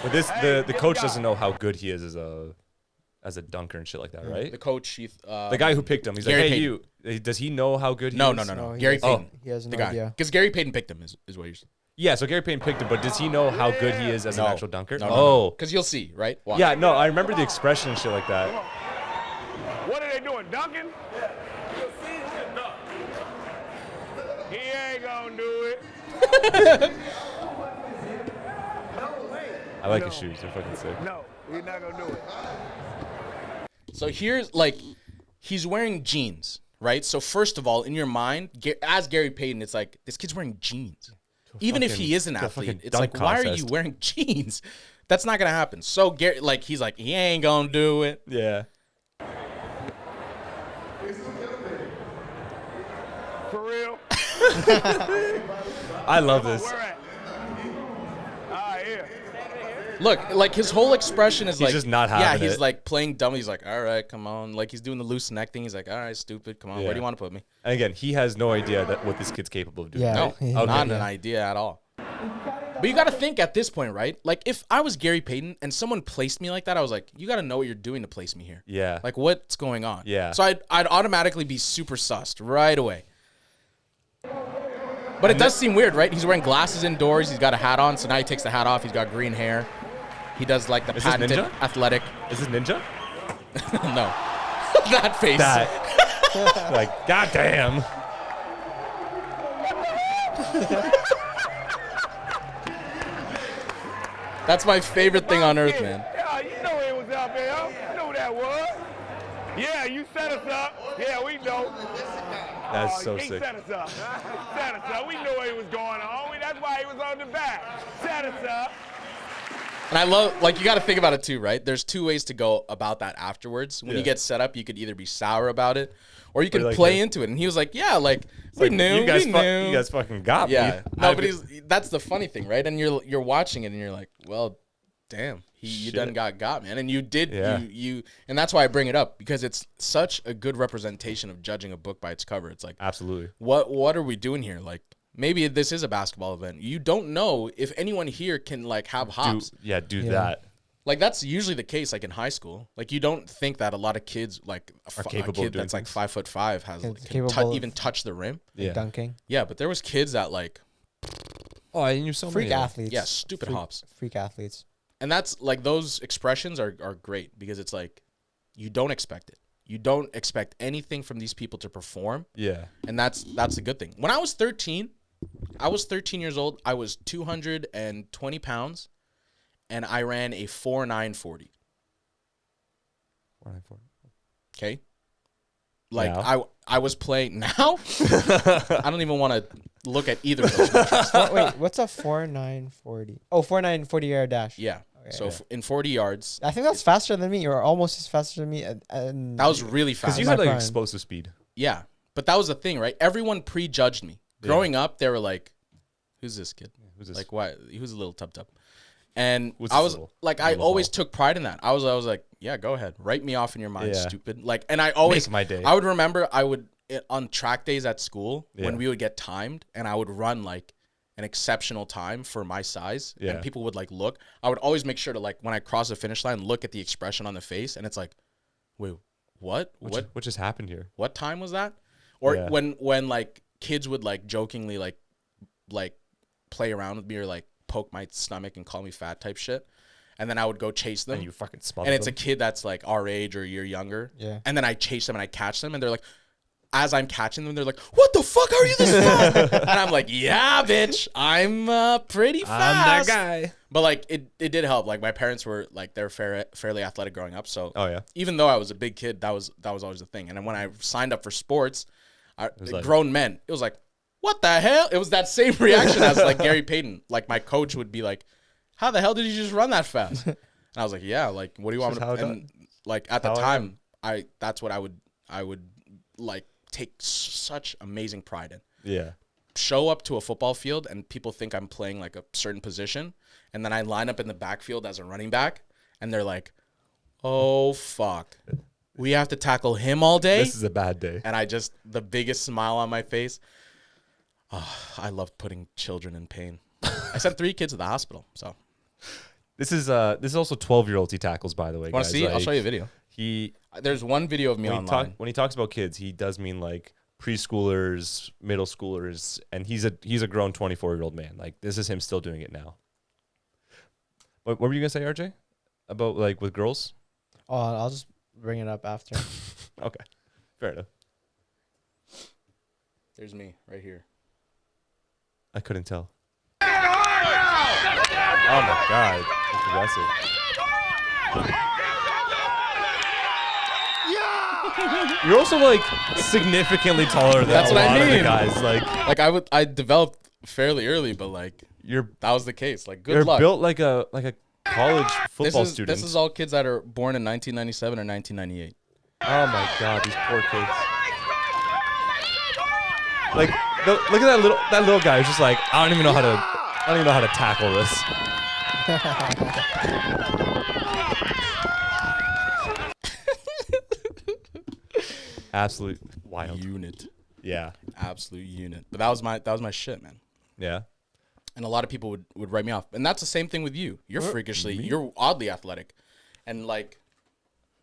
Speaker 2: But the coach doesn't know how good he is as a dunker and shit like that, right?
Speaker 4: The coach,
Speaker 2: The guy who picked him, he's
Speaker 4: Gary
Speaker 2: like, hey,
Speaker 4: Payton.
Speaker 2: you. Does he know how good he
Speaker 4: No,
Speaker 2: is?
Speaker 4: no.
Speaker 3: No, he
Speaker 4: Gary
Speaker 3: doesn't.
Speaker 4: Payton.
Speaker 3: He has
Speaker 4: The
Speaker 3: no
Speaker 4: guy.
Speaker 3: idea.
Speaker 4: Because Gary Payton picked him, is what you're saying.
Speaker 2: Yeah, so Gary Payton picked him, but does he know how good he is as an
Speaker 4: No.
Speaker 2: actual dunker?
Speaker 4: No.
Speaker 2: Oh.
Speaker 4: Because you'll see, right? Watch.
Speaker 2: Yeah, no, I remember the expression and shit like that.
Speaker 5: What are they doing, dunking? He ain't gonna do it.
Speaker 2: I like his shoes. They're fucking sick.
Speaker 5: No, he's not gonna do it.
Speaker 4: So here's like, he's wearing jeans, right? So first of all, in your mind, as Gary Payton, it's like, this kid's wearing jeans. Even if he is an
Speaker 2: to a
Speaker 4: athlete,
Speaker 2: fucking
Speaker 4: it's like,
Speaker 2: dunk
Speaker 4: why are you
Speaker 2: contest.
Speaker 4: wearing jeans? That's not gonna happen. So Gary, like, he's like, he ain't gonna do it.
Speaker 2: Yeah.
Speaker 5: For real?
Speaker 2: I love this.
Speaker 5: Where at? Here.
Speaker 4: Look, like his whole expression is like,
Speaker 2: just not
Speaker 4: yeah,
Speaker 2: having
Speaker 4: he's
Speaker 2: it.
Speaker 4: like playing dumb. He's like, all right, come on. Like he's doing the loose neck thing. He's like, all right, stupid, come on. Where
Speaker 2: Yeah.
Speaker 4: do you want to put me?
Speaker 2: And again, he has no idea that what this kid's capable of doing.
Speaker 3: Yeah.
Speaker 2: right?
Speaker 4: No,
Speaker 3: Okay.
Speaker 4: not an idea at all. But you got to think at this point, right? Like if I was Gary Payton and someone placed me like that, I was like, you got to know what you're doing to place me here.
Speaker 2: Yeah.
Speaker 4: Like what's going on?
Speaker 2: Yeah.
Speaker 4: So I'd automatically be super sussed right away. But it does seem weird, right? He's wearing glasses indoors. He's got a hat on. So now he takes the hat off. He's got green hair. He does like the
Speaker 2: Is this
Speaker 4: patented
Speaker 2: Ninja?
Speaker 4: athletic.
Speaker 2: Is this Ninja?
Speaker 4: No. That face.
Speaker 2: That. Like, goddamn.
Speaker 4: That's my favorite thing on earth, man.
Speaker 5: Yeah, you know it was out there. You know who that was. Yeah, you set us up. Yeah, we know.
Speaker 2: That's so
Speaker 5: he
Speaker 2: sick.
Speaker 5: set us up. He set us up. We knew what was going on. That's why he was on the back. Set us up.
Speaker 4: And I love, like, you got to think about it too, right? There's 2 ways to go about that afterwards. When you
Speaker 2: Yeah.
Speaker 4: get set up, you could either be sour about it, or you can
Speaker 2: like
Speaker 4: play
Speaker 2: this.
Speaker 4: into it. And he was like, yeah, like, we
Speaker 2: Like,
Speaker 4: knew,
Speaker 2: you guys,
Speaker 4: we knew.
Speaker 2: you guys fucking got me.
Speaker 4: Yeah. No,
Speaker 2: I'd
Speaker 4: but
Speaker 2: be-
Speaker 4: that's the funny thing, right? And you're watching it, and you're like, well, damn, you
Speaker 2: Shit.
Speaker 4: done got, man. And you did,
Speaker 2: Yeah.
Speaker 4: you, and that's why I bring it up, because it's such a good representation of judging a book by its cover. It's like,
Speaker 2: Absolutely.
Speaker 4: what are we doing here? Like, maybe this is a basketball event. You don't know if anyone here can, like, have hops.
Speaker 2: Do
Speaker 3: Yeah.
Speaker 2: that.
Speaker 4: Like that's usually the case, like in high school. Like you don't think that a lot of kids, like
Speaker 2: Are
Speaker 4: a
Speaker 2: capable of
Speaker 4: kid
Speaker 2: doing
Speaker 4: that's like
Speaker 2: things.
Speaker 4: 5'5" has
Speaker 3: It's
Speaker 4: can
Speaker 3: capable of-
Speaker 4: even touch the rim.
Speaker 2: Yeah.
Speaker 3: Dunking.
Speaker 4: Yeah, but there was kids that like,
Speaker 2: Oh, I knew so
Speaker 3: Freak
Speaker 2: many.
Speaker 3: athletes.
Speaker 4: yeah, stupid
Speaker 3: Freak-
Speaker 4: hops.
Speaker 3: Freak athletes.
Speaker 4: And that's like those expressions are great because it's like you don't expect it. You don't expect anything from these people to perform,
Speaker 2: Yeah.
Speaker 4: and that's a good thing. When I was 13 years old. I was 220 pounds, and I ran a 4.940. Okay. Like
Speaker 2: Now?
Speaker 4: I was playing now. I don't even want to look at either of those metrics.
Speaker 3: Wait, what's a 4.940? Oh, 4.940 yard dash.
Speaker 4: Yeah.
Speaker 3: Okay.
Speaker 4: So in 40 yards,
Speaker 3: I think that's faster than me, or almost as faster than me. And
Speaker 4: that was really fast.
Speaker 2: Because you
Speaker 3: My
Speaker 2: had like
Speaker 3: prime.
Speaker 2: explosive speed.
Speaker 4: Yeah. But that was the thing, right? Everyone prejudged me. Growing up, they were like, who's this kid?
Speaker 2: Who's this?
Speaker 4: Like, why? He was a little tub. And
Speaker 2: What's
Speaker 4: I
Speaker 2: this
Speaker 4: was
Speaker 2: little-
Speaker 4: like, I
Speaker 2: little
Speaker 4: always
Speaker 2: ball?
Speaker 4: took pride in that. I was like, yeah, go ahead, write me off in your mind,
Speaker 2: Yeah.
Speaker 4: stupid. Like, and I always
Speaker 2: Make my day.
Speaker 4: I would remember on track days at school when
Speaker 2: Yeah.
Speaker 4: we would get timed, and I would run like an exceptional time for my size,
Speaker 2: Yeah.
Speaker 4: and people would like look. I would always make sure to like when I cross the finish line, look at the expression on the face, and it's like, wait, what?
Speaker 2: What just happened here?
Speaker 4: What time was that? Or
Speaker 2: Yeah.
Speaker 4: when like kids would like jokingly like play around with me or like poke my stomach and call me fat type shit, and then I would go chase them,
Speaker 2: And you fucking smothered
Speaker 4: and it's a
Speaker 2: them?
Speaker 4: kid that's like our age or a year younger,
Speaker 3: Yeah.
Speaker 4: and then I chase them and I catch them, and they're like, as I'm catching them, they're like, what the fuck are you this fast? And I'm like, yeah, bitch, I'm pretty fast.
Speaker 2: I'm that guy.
Speaker 4: But like it did help. Like my parents were like they're fairly athletic growing up, so
Speaker 2: Oh yeah.
Speaker 4: even though I was a big kid, that was always a thing. And then when I signed up for sports,
Speaker 2: was like-
Speaker 4: grown men, it was like, what the hell? It was that same reaction as like Gary Payton. Like my coach would be like, how the hell did you just run that fast? And I was like, yeah, like what do you want me
Speaker 2: Just
Speaker 4: to?
Speaker 2: how it
Speaker 4: And like at the
Speaker 2: how I
Speaker 4: time, that's what I would like take such amazing pride in.
Speaker 2: Yeah.
Speaker 4: Show up to a football field and people think I'm playing like a certain position, and then I line up in the backfield as a running back, and they're like, oh fuck, we have to tackle him all day.
Speaker 2: This is a bad day.
Speaker 4: And I just, the biggest smile on my face. Oh, I love putting children in pain. I sent 3 kids to the hospital. So
Speaker 2: This is also 12-year-olds he tackles, by the way.
Speaker 4: want to
Speaker 2: guys.
Speaker 4: see? I'll
Speaker 2: Like,
Speaker 4: show you a video. There's one video of me online.
Speaker 2: when he talks about kids, he does mean like preschoolers, middle schoolers, and he's a grown 24-year-old man. Like this is him still doing it now. What were you gonna say, RJ? About like with girls?
Speaker 3: Oh, I'll just bring it up after.
Speaker 2: Okay, fair enough.
Speaker 4: There's me right here.
Speaker 2: I couldn't tell. Oh my god, that's aggressive. You're also like significantly taller than
Speaker 4: That's
Speaker 2: a
Speaker 4: what I
Speaker 2: lot of the
Speaker 4: mean.
Speaker 2: guys. Like
Speaker 4: Like I developed fairly early, but like
Speaker 2: you're
Speaker 4: that was the case. Like good
Speaker 2: you're
Speaker 4: luck.
Speaker 2: built like a college football student.
Speaker 4: This is all kids that are born in 1997 or 1998.
Speaker 2: Oh my god, these poor kids. Like look at that little guy who's just like, I don't even know how to tackle this. Absolute wild.
Speaker 4: Unit.
Speaker 2: Yeah.
Speaker 4: Absolute unit. But that was my shit, man.
Speaker 2: Yeah.
Speaker 4: And a lot of people would write me off. And that's the same thing with you. You're you're oddly athletic. And like,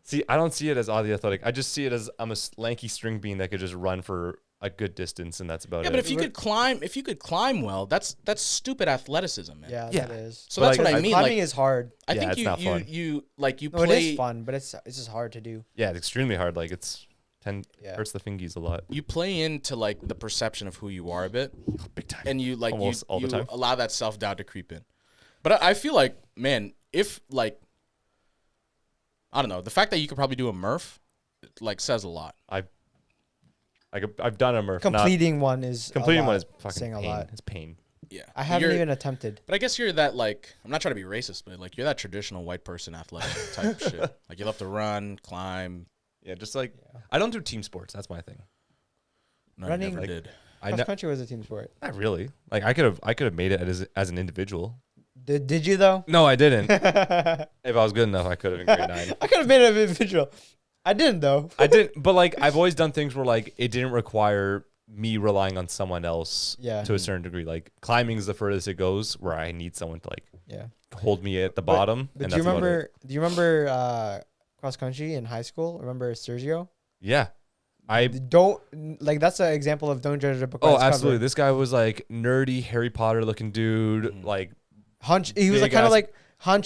Speaker 2: See, I don't see it as oddly athletic. I just see it as I'm a lanky string bean that could just run for a good distance, and that's about
Speaker 4: yeah,
Speaker 2: it.
Speaker 4: but if you could climb well, that's stupid athleticism, man.
Speaker 3: Yeah,
Speaker 2: Yeah.
Speaker 3: that is.
Speaker 4: So
Speaker 2: But
Speaker 4: that's
Speaker 2: like,
Speaker 4: what I mean.
Speaker 3: Climbing
Speaker 4: Like,
Speaker 3: is hard.
Speaker 4: I
Speaker 2: Yeah,
Speaker 4: think
Speaker 2: it's not fun.
Speaker 4: you
Speaker 3: No, it
Speaker 4: play
Speaker 3: is fun, but it's just hard to do.
Speaker 2: yeah, it's extremely hard. Like
Speaker 3: Yeah.
Speaker 2: hurts the fingies a lot.
Speaker 4: you play into like the perception of who you are a bit,
Speaker 2: Big time.
Speaker 4: and you like
Speaker 2: Almost all the
Speaker 4: you
Speaker 2: time.
Speaker 4: allow that self doubt to creep in. But I feel like, man, if like, I don't know, the fact that you could probably do a Murph, like says a lot.
Speaker 2: I've done a Murph.
Speaker 3: Completing one is
Speaker 2: Completing
Speaker 3: a
Speaker 2: one
Speaker 3: lot,
Speaker 2: is fucking
Speaker 3: saying a
Speaker 2: pain.
Speaker 3: lot.
Speaker 2: It's pain.
Speaker 4: Yeah,
Speaker 3: I haven't
Speaker 4: You're-
Speaker 3: even attempted.
Speaker 4: But I guess you're that like, I'm not trying to be racist, but like you're that traditional white person athletic type shit. Like you love to run, climb.
Speaker 2: Yeah, just like I don't do team sports. That's my thing.
Speaker 4: No,
Speaker 3: Running,
Speaker 4: you never
Speaker 3: like-
Speaker 4: did.
Speaker 2: I
Speaker 3: Cross
Speaker 2: ne-
Speaker 3: country was a team sport.
Speaker 2: not really. Like I could have made it as an individual.
Speaker 3: Did you though?
Speaker 2: No, I didn't.
Speaker 3: I
Speaker 2: If I was good enough, I could have in grade 9.
Speaker 3: could have made it an individual. I didn't though.
Speaker 2: I didn't, but like I've always done things where like it didn't require me relying on someone else
Speaker 3: Yeah.
Speaker 2: to a certain degree. Like climbing is the furthest it goes, where I need someone to like
Speaker 3: Yeah.
Speaker 2: hold me at the
Speaker 3: But-
Speaker 2: bottom.
Speaker 3: But
Speaker 2: and
Speaker 3: do you
Speaker 2: that's about it.
Speaker 3: remember? Do you remember cross country in high school? Remember Sergio?
Speaker 2: Yeah, I.
Speaker 3: Don't like that's an example of don't judge a book by
Speaker 2: Oh,
Speaker 3: its cover.
Speaker 2: absolutely. This guy was like nerdy Harry Potter looking dude.
Speaker 4: Mm-hmm.
Speaker 2: Like
Speaker 3: Hunch. He was like
Speaker 2: Big
Speaker 3: kind of
Speaker 2: ass-
Speaker 3: like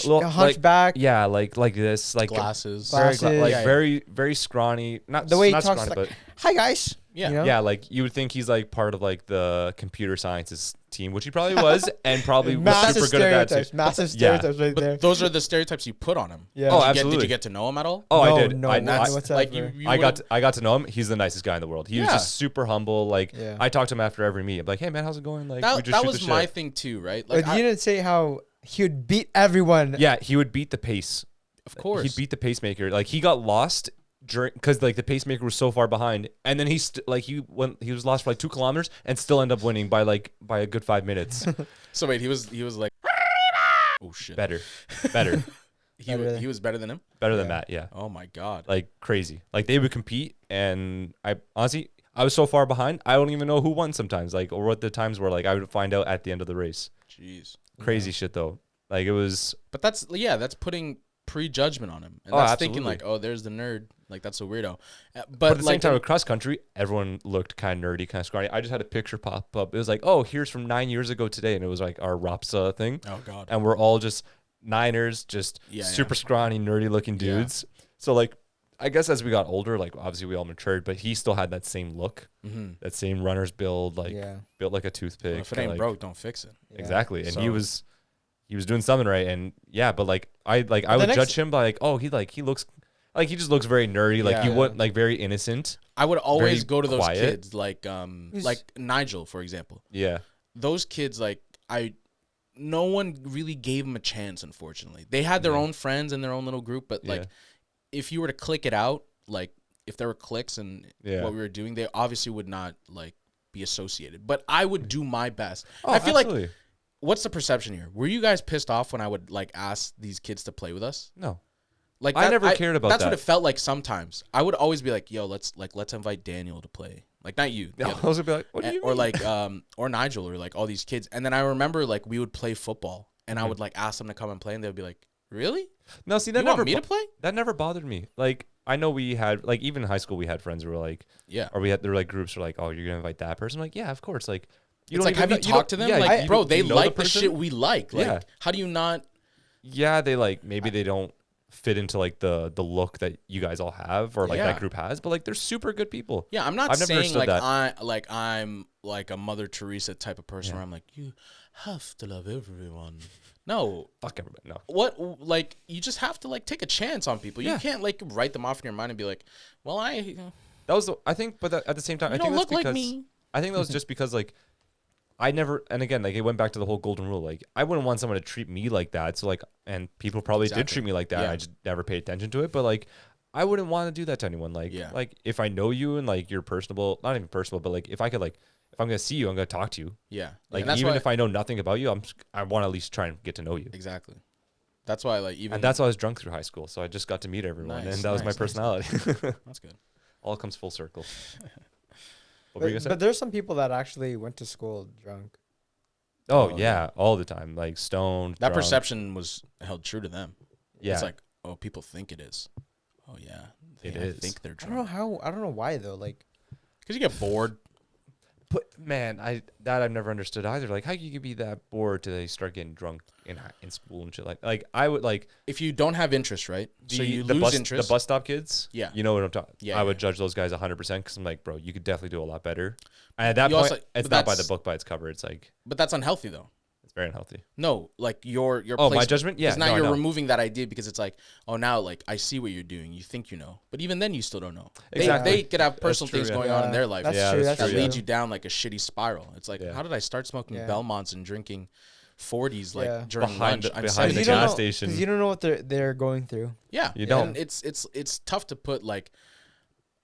Speaker 2: little- like-
Speaker 3: hunchback.
Speaker 2: yeah, like this, like
Speaker 4: Glasses.
Speaker 2: very,
Speaker 3: Glasses.
Speaker 2: like
Speaker 4: Yeah.
Speaker 2: very scrawny. Not
Speaker 3: The way he
Speaker 2: not
Speaker 3: talks,
Speaker 2: scrawny,
Speaker 3: like, hi guys.
Speaker 4: Yeah.
Speaker 3: You know?
Speaker 2: yeah, like you would think he's like part of like the computer sciences team, which he probably was, and probably was
Speaker 3: Massive
Speaker 2: super good at that
Speaker 3: stereotypes.
Speaker 2: too.
Speaker 3: Massive
Speaker 2: Yeah.
Speaker 3: stereotypes right there.
Speaker 4: But those are the stereotypes you put on him.
Speaker 3: Yeah.
Speaker 2: Oh,
Speaker 4: Did
Speaker 2: absolutely.
Speaker 4: you get to know him at all?
Speaker 2: Oh,
Speaker 3: No,
Speaker 2: I did.
Speaker 3: no,
Speaker 2: I,
Speaker 3: not
Speaker 2: I,
Speaker 3: whatsoever.
Speaker 4: Like you
Speaker 2: I got to know him. He's the nicest guy in the world. He was
Speaker 4: Yeah.
Speaker 2: just super humble. Like
Speaker 3: Yeah.
Speaker 2: I talked to him after every meet. I'm like, hey man, how's it going? Like we
Speaker 4: that,
Speaker 2: just
Speaker 4: that
Speaker 2: shoot
Speaker 4: was
Speaker 2: the
Speaker 4: my
Speaker 2: shit.
Speaker 4: thing too, right?
Speaker 3: But
Speaker 4: Like
Speaker 3: you didn't say how he would beat everyone.
Speaker 2: Yeah, he would beat the pace.
Speaker 4: of course.
Speaker 2: He'd beat the pacemaker. Like he got lost during because like the pacemaker was so far behind, and then he was lost for like 2 kilometers and still ended up winning by a good 5 minutes.
Speaker 4: So wait, he was like Oh shit.
Speaker 2: Better.
Speaker 4: He was better than him.
Speaker 2: Better than
Speaker 3: Yeah.
Speaker 2: Matt. Yeah.
Speaker 4: Oh my god.
Speaker 2: Like crazy. Like they would compete, and I honestly I was so far behind, I don't even know who won sometimes. Like, or what the times were. Like I would find out at the end of the race.
Speaker 4: Jeez.
Speaker 2: Crazy shit though. Like it was.
Speaker 4: But that's putting prejudgment on him, and
Speaker 2: Oh,
Speaker 4: that's
Speaker 2: absolutely.
Speaker 4: thinking like, oh, there's the nerd. Like that's a weirdo.
Speaker 2: But at the
Speaker 4: like,
Speaker 2: same time, with cross country, everyone looked kind of nerdy, kind of scrawny. I just had a picture pop up. It was like, oh, here's from 9 years ago today, and it was like our Rapsa thing.
Speaker 4: oh god.
Speaker 2: And we're all just Niners, just
Speaker 4: Yeah,
Speaker 2: super scrawny, nerdy looking
Speaker 4: Yeah.
Speaker 2: dudes. So like, I guess as we got older, like obviously we all matured, but he still had that same look,
Speaker 4: Mm-hmm.
Speaker 2: that same runner's build, like
Speaker 3: Yeah.
Speaker 2: built like a toothpick.
Speaker 4: Well, if it ain't
Speaker 2: like,
Speaker 4: broke, don't fix it.
Speaker 3: Yeah.
Speaker 2: exactly. And
Speaker 4: So-
Speaker 2: he was doing something right. And yeah, but like I would
Speaker 3: next-
Speaker 2: judge him by like, oh, he looks like he just looks very nerdy, like he
Speaker 4: Yeah.
Speaker 2: wouldn't like very innocent.
Speaker 4: I would always
Speaker 2: Very
Speaker 4: go to those
Speaker 2: quiet.
Speaker 4: kids like Nigel, for example.
Speaker 2: Yeah.
Speaker 4: Those kids, no one really gave them a chance, unfortunately. They had their own friends in their own little group, but like
Speaker 2: Yeah.
Speaker 4: if you were to click it out, like if there were clicks and
Speaker 2: Yeah.
Speaker 4: what we were doing, they obviously would not like be associated. But I would do my best.
Speaker 2: Oh,
Speaker 4: I feel like
Speaker 2: absolutely.
Speaker 4: what's the perception here? Were you guys pissed off when I would like ask these kids to play with us?
Speaker 2: No.
Speaker 4: Like
Speaker 2: I never cared about
Speaker 4: That's what
Speaker 2: that.
Speaker 4: it felt like sometimes. I would always be like, "Yo, let's invite Daniel to play." Like not you, the
Speaker 2: I
Speaker 4: other.
Speaker 2: was gonna be like, what do you
Speaker 4: or
Speaker 2: mean?
Speaker 4: like or Nigel or like all these kids. And then I remember like we would play football and
Speaker 2: Mm-hmm.
Speaker 4: I would like ask them to come and play and they would be like, "Really?
Speaker 2: No, see,
Speaker 4: You
Speaker 2: that
Speaker 4: want
Speaker 2: never
Speaker 4: me to play?"
Speaker 2: that never bothered me. Like I know we had like even in high school we had friends who were like,
Speaker 4: Yeah.
Speaker 2: or there were like groups who were like, oh, you're gonna invite that person. I'm like, yeah, of course. Like you
Speaker 4: It's
Speaker 2: don't
Speaker 4: like,
Speaker 2: even
Speaker 4: have
Speaker 2: know-
Speaker 4: you
Speaker 2: don't-
Speaker 4: talked to them?
Speaker 2: Yeah,
Speaker 4: like,
Speaker 2: you-
Speaker 4: bro,
Speaker 2: you
Speaker 4: they
Speaker 2: know the
Speaker 4: like the
Speaker 2: person?
Speaker 4: shit we like. Like,
Speaker 2: Yeah.
Speaker 4: how do you not?
Speaker 2: Yeah, they like maybe they don't fit into like the look that you guys all have or like
Speaker 4: Yeah.
Speaker 2: that group has, but like they're super good people.
Speaker 4: Yeah, I'm not
Speaker 2: I've never
Speaker 4: saying
Speaker 2: understood
Speaker 4: like
Speaker 2: that.
Speaker 4: I'm like a Mother Teresa type of person where I'm like, you have to love everyone. No,
Speaker 2: Fuck everybody. No.
Speaker 4: what like you just have to like take a chance on people. You
Speaker 2: Yeah.
Speaker 4: can't like write them off in your mind and be like, well,
Speaker 2: That was I think, but at the same time,
Speaker 4: You
Speaker 2: I think
Speaker 4: don't
Speaker 2: that's
Speaker 4: look like
Speaker 2: because
Speaker 4: me.
Speaker 2: I think that was just because like I never, and again, like it went back to the whole golden rule. Like I wouldn't want someone to treat me like that. So like, and people probably did
Speaker 4: Exactly.
Speaker 2: treat me like that.
Speaker 4: Yeah.
Speaker 2: And I just never paid attention to it. But like, I wouldn't want to do that to anyone. Like,
Speaker 4: Yeah.
Speaker 2: like if I know you and like you're personable, not even personable, but like if I could like, if I'm gonna see you, I'm gonna talk to you.
Speaker 4: Yeah,
Speaker 2: Like
Speaker 4: and that's
Speaker 2: even
Speaker 4: why,
Speaker 2: if I know nothing about you, I want to at least try and get to know you.
Speaker 4: exactly. That's why like even
Speaker 2: And that's why I was drunk through high school. So I just got to meet everyone,
Speaker 4: Nice,
Speaker 2: and that was my
Speaker 4: nice, nice,
Speaker 2: personality.
Speaker 4: that's good.
Speaker 2: All comes full circle. What were you gonna say?
Speaker 3: But there's some people that actually went to school drunk.
Speaker 2: Oh yeah, all the time, like stoned.
Speaker 4: That
Speaker 2: drunk.
Speaker 4: perception was held true to them.
Speaker 2: Yeah,
Speaker 4: It's like, oh, people think it is. Oh yeah,
Speaker 2: It
Speaker 4: I
Speaker 2: is.
Speaker 4: think they're
Speaker 3: I don't know
Speaker 4: drunk
Speaker 3: how. I don't know why though. Like,
Speaker 4: because you get bored.
Speaker 2: but man, I've never understood either. Like, how you could be that bored till they start getting drunk in school and shit. Like I would like
Speaker 4: If you don't have interest, right? So you lose
Speaker 2: bus,
Speaker 4: interest.
Speaker 2: The bus stop kids.
Speaker 4: Yeah.
Speaker 2: you know what I'm talking.
Speaker 4: Yeah,
Speaker 2: I would
Speaker 4: yeah.
Speaker 2: judge those guys 100% because I'm like, bro, you could definitely do a lot better. And at that
Speaker 4: You
Speaker 2: point,
Speaker 4: also-
Speaker 2: it's
Speaker 4: but
Speaker 2: not by the
Speaker 4: that's-
Speaker 2: book by its cover. It's like
Speaker 4: But that's unhealthy though.
Speaker 2: it's very unhealthy.
Speaker 4: No, like your
Speaker 2: Oh, my
Speaker 4: placement.
Speaker 2: judgment? Yeah,
Speaker 4: Because now
Speaker 2: no, I
Speaker 4: you're
Speaker 2: know.
Speaker 4: removing that idea because it's like, oh, now like I see what you're doing. You think you know, but even then you still don't know.
Speaker 2: Exactly.
Speaker 4: They could have personal
Speaker 2: true,
Speaker 4: things
Speaker 2: yeah.
Speaker 4: going on in
Speaker 3: Yeah,
Speaker 4: their life
Speaker 3: That's
Speaker 2: Yeah,
Speaker 3: true.
Speaker 2: that's
Speaker 3: That's
Speaker 4: that
Speaker 2: true,
Speaker 4: lead
Speaker 2: yeah.
Speaker 4: you down like a shitty spiral. It's like,
Speaker 2: Yeah.
Speaker 4: how did I start smoking
Speaker 3: Yeah.
Speaker 4: Belmonts and drinking 40s like
Speaker 3: Yeah.
Speaker 4: during
Speaker 2: Behind
Speaker 4: lunch?
Speaker 2: the-
Speaker 4: I'm
Speaker 2: behind
Speaker 4: saying
Speaker 2: the
Speaker 3: you
Speaker 2: gas
Speaker 3: don't know,
Speaker 2: station.
Speaker 3: 'cause you don't know what they're going through.
Speaker 4: yeah,
Speaker 2: You don't.
Speaker 4: And it's tough to put like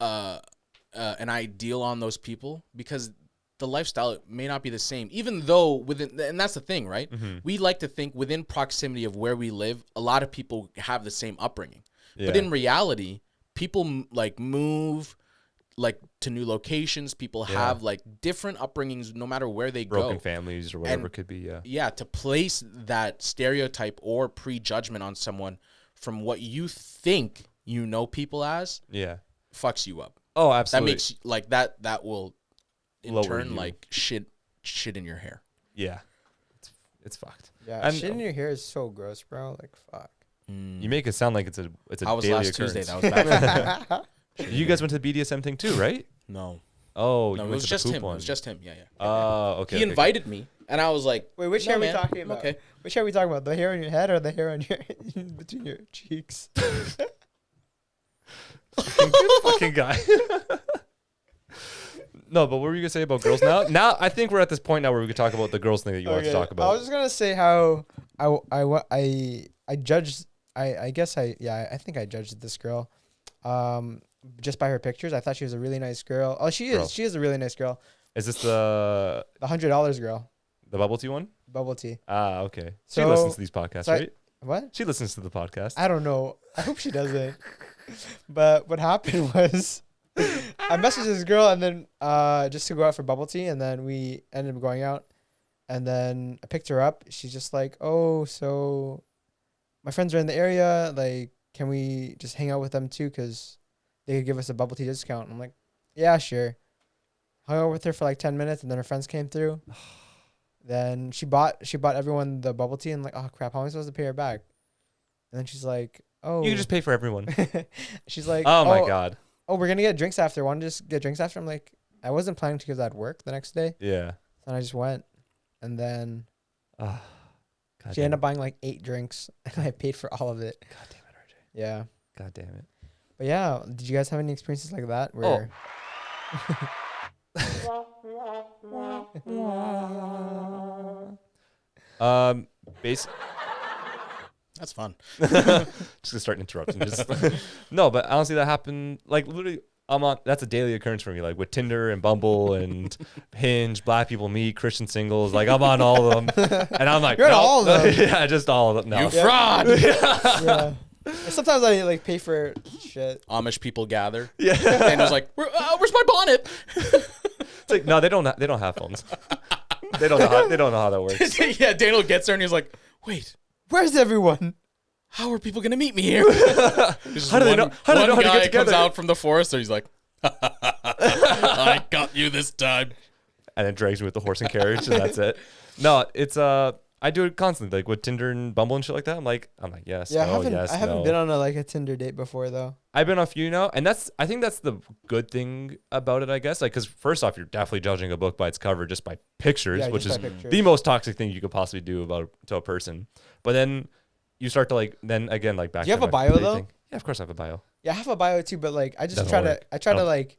Speaker 4: an ideal on those people because the lifestyle may not be the same, even though within, and that's the thing, right?
Speaker 2: Mm-hmm.
Speaker 4: We like to think within proximity of where we live, a lot of people have the same upbringing. But
Speaker 2: Yeah.
Speaker 4: in reality, people like move like to new locations. People
Speaker 2: Yeah.
Speaker 4: have like different upbringings no matter where they
Speaker 2: broken
Speaker 4: go.
Speaker 2: families or whatever
Speaker 4: And-
Speaker 2: it could be. Yeah,
Speaker 4: Yeah, to place that stereotype or prejudgment on someone from what you think you know people as
Speaker 2: yeah.
Speaker 4: fucks you up.
Speaker 2: Oh,
Speaker 4: That
Speaker 2: absolutely.
Speaker 4: makes like that will in
Speaker 2: Lower
Speaker 4: turn
Speaker 2: you.
Speaker 4: like shit in your hair.
Speaker 2: yeah, it's fucked.
Speaker 3: Yeah,
Speaker 2: And-
Speaker 3: shit in your hair is so gross, bro. Like, fuck.
Speaker 2: You make it sound like it's a
Speaker 4: I was
Speaker 2: daily
Speaker 4: last
Speaker 2: occurrence.
Speaker 4: Tuesday. That was bad.
Speaker 2: You guys went to the BDSM thing too, right?
Speaker 4: No,
Speaker 2: Oh,
Speaker 4: no,
Speaker 2: you
Speaker 4: it
Speaker 2: went
Speaker 4: was
Speaker 2: to the
Speaker 4: just
Speaker 2: poop
Speaker 4: him.
Speaker 2: one.
Speaker 4: It was just him. Yeah, yeah.
Speaker 2: Oh, okay.
Speaker 4: He
Speaker 2: okay,
Speaker 4: invited me, and I was like,
Speaker 3: Wait, which
Speaker 4: "No,
Speaker 3: hair are we
Speaker 4: man,
Speaker 3: talking
Speaker 4: I'm
Speaker 3: about?
Speaker 4: Okay.
Speaker 3: Which hair are we talking about? The hair on your head or the hair on your in between your cheeks?
Speaker 2: okay. Fucking guy. No, but what were you gonna say about girls now? Now I think we're at this point now where we could talk about the girls thing that you want to talk
Speaker 3: I
Speaker 2: about.
Speaker 3: was just gonna say how I judged. I guess I think I judged this girl, just by her pictures. I thought she was a really nice girl. Oh, she is.
Speaker 2: Girl.
Speaker 3: She is a really nice girl.
Speaker 2: Is this the
Speaker 3: The $100 girl.
Speaker 2: bubble tea one?
Speaker 3: bubble tea.
Speaker 2: Ah, okay. She
Speaker 3: So-
Speaker 2: listens to these podcasts,
Speaker 3: so I-
Speaker 2: right?
Speaker 3: What?
Speaker 2: She listens to the podcast.
Speaker 3: I don't know. I hope she doesn't. But what happened was I messaged this girl and then just to go out for bubble tea, and then we ended up going out, and then I picked her up. She's just like, "Oh, so my friends are in the area. Like, can we just hang out with them too? Cause they could give us a bubble tea discount." I'm like, "Yeah, sure." Hung out with her for like 10 minutes, and then her friends came through. Then she bought everyone the bubble tea, and like, "Oh crap, how am I supposed to pay her back?" And then she's like, "Oh."
Speaker 2: You can just pay for everyone.
Speaker 3: She's like,
Speaker 2: Oh my god.
Speaker 3: Oh, we're gonna get drinks after. Want to just get drinks after? I'm like, I wasn't planning to because I had work the next day,
Speaker 2: Yeah.
Speaker 3: and I just went. And then
Speaker 2: Ah, God
Speaker 3: she
Speaker 2: damn
Speaker 3: ended up
Speaker 2: it.
Speaker 3: buying like 8 drinks, and I paid for all of it.
Speaker 2: God damn it, RJ.
Speaker 3: Yeah,
Speaker 2: God damn it.
Speaker 3: but yeah, did you guys have any experiences like that? Where
Speaker 2: Base.
Speaker 4: That's fun.
Speaker 2: Just gonna start interrupting. Just no, but honestly, that happened. Like literally, that's a daily occurrence for me. Like with Tinder and Bumble and Hinge, Black People Meet, Christian Singles. Like I'm on all of them, and I'm like,
Speaker 3: You're on
Speaker 2: nope.
Speaker 3: all of them.
Speaker 2: Yeah, just all of them. No,
Speaker 4: You fraud.
Speaker 3: yeah, sometimes I like pay for shit.
Speaker 4: Amish people gather.
Speaker 2: yeah.
Speaker 4: Daniel's like, where's my bonnet?
Speaker 2: It's like no, they don't have phones. They don't know how that works.
Speaker 4: Yeah, Daniel gets there and he's like, wait,
Speaker 3: Where's everyone?
Speaker 4: how are people gonna meet me here?
Speaker 2: How do they know? How do they know how to
Speaker 4: guy
Speaker 2: get together?
Speaker 4: comes out from the forest and he's like, I got you this time.
Speaker 2: And then drags me with the horse and carriage, and that's it. No, it's I do it constantly, like with Tinder and Bumble and shit like that. I'm like, yes,
Speaker 3: Yeah,
Speaker 2: no, yes,
Speaker 3: I haven't
Speaker 2: no.
Speaker 3: been on a Tinder date before though.
Speaker 2: I've been on a few now, and I think that's the good thing about it, I guess. Like, because first off, you're definitely judging a book by its cover, just by pictures,
Speaker 3: Yeah,
Speaker 2: which
Speaker 3: just
Speaker 2: is
Speaker 3: by pictures.
Speaker 2: the most toxic thing you could possibly do to a person. But then you start to like, then again, like back.
Speaker 3: Do you
Speaker 2: to
Speaker 3: have a
Speaker 2: my
Speaker 3: bio,
Speaker 2: date
Speaker 3: though?
Speaker 2: thing. Yeah, of course I have a bio.
Speaker 3: Yeah, I have a bio too, but like I just
Speaker 2: Doesn't
Speaker 3: try
Speaker 2: work.
Speaker 3: to
Speaker 2: No.
Speaker 3: like.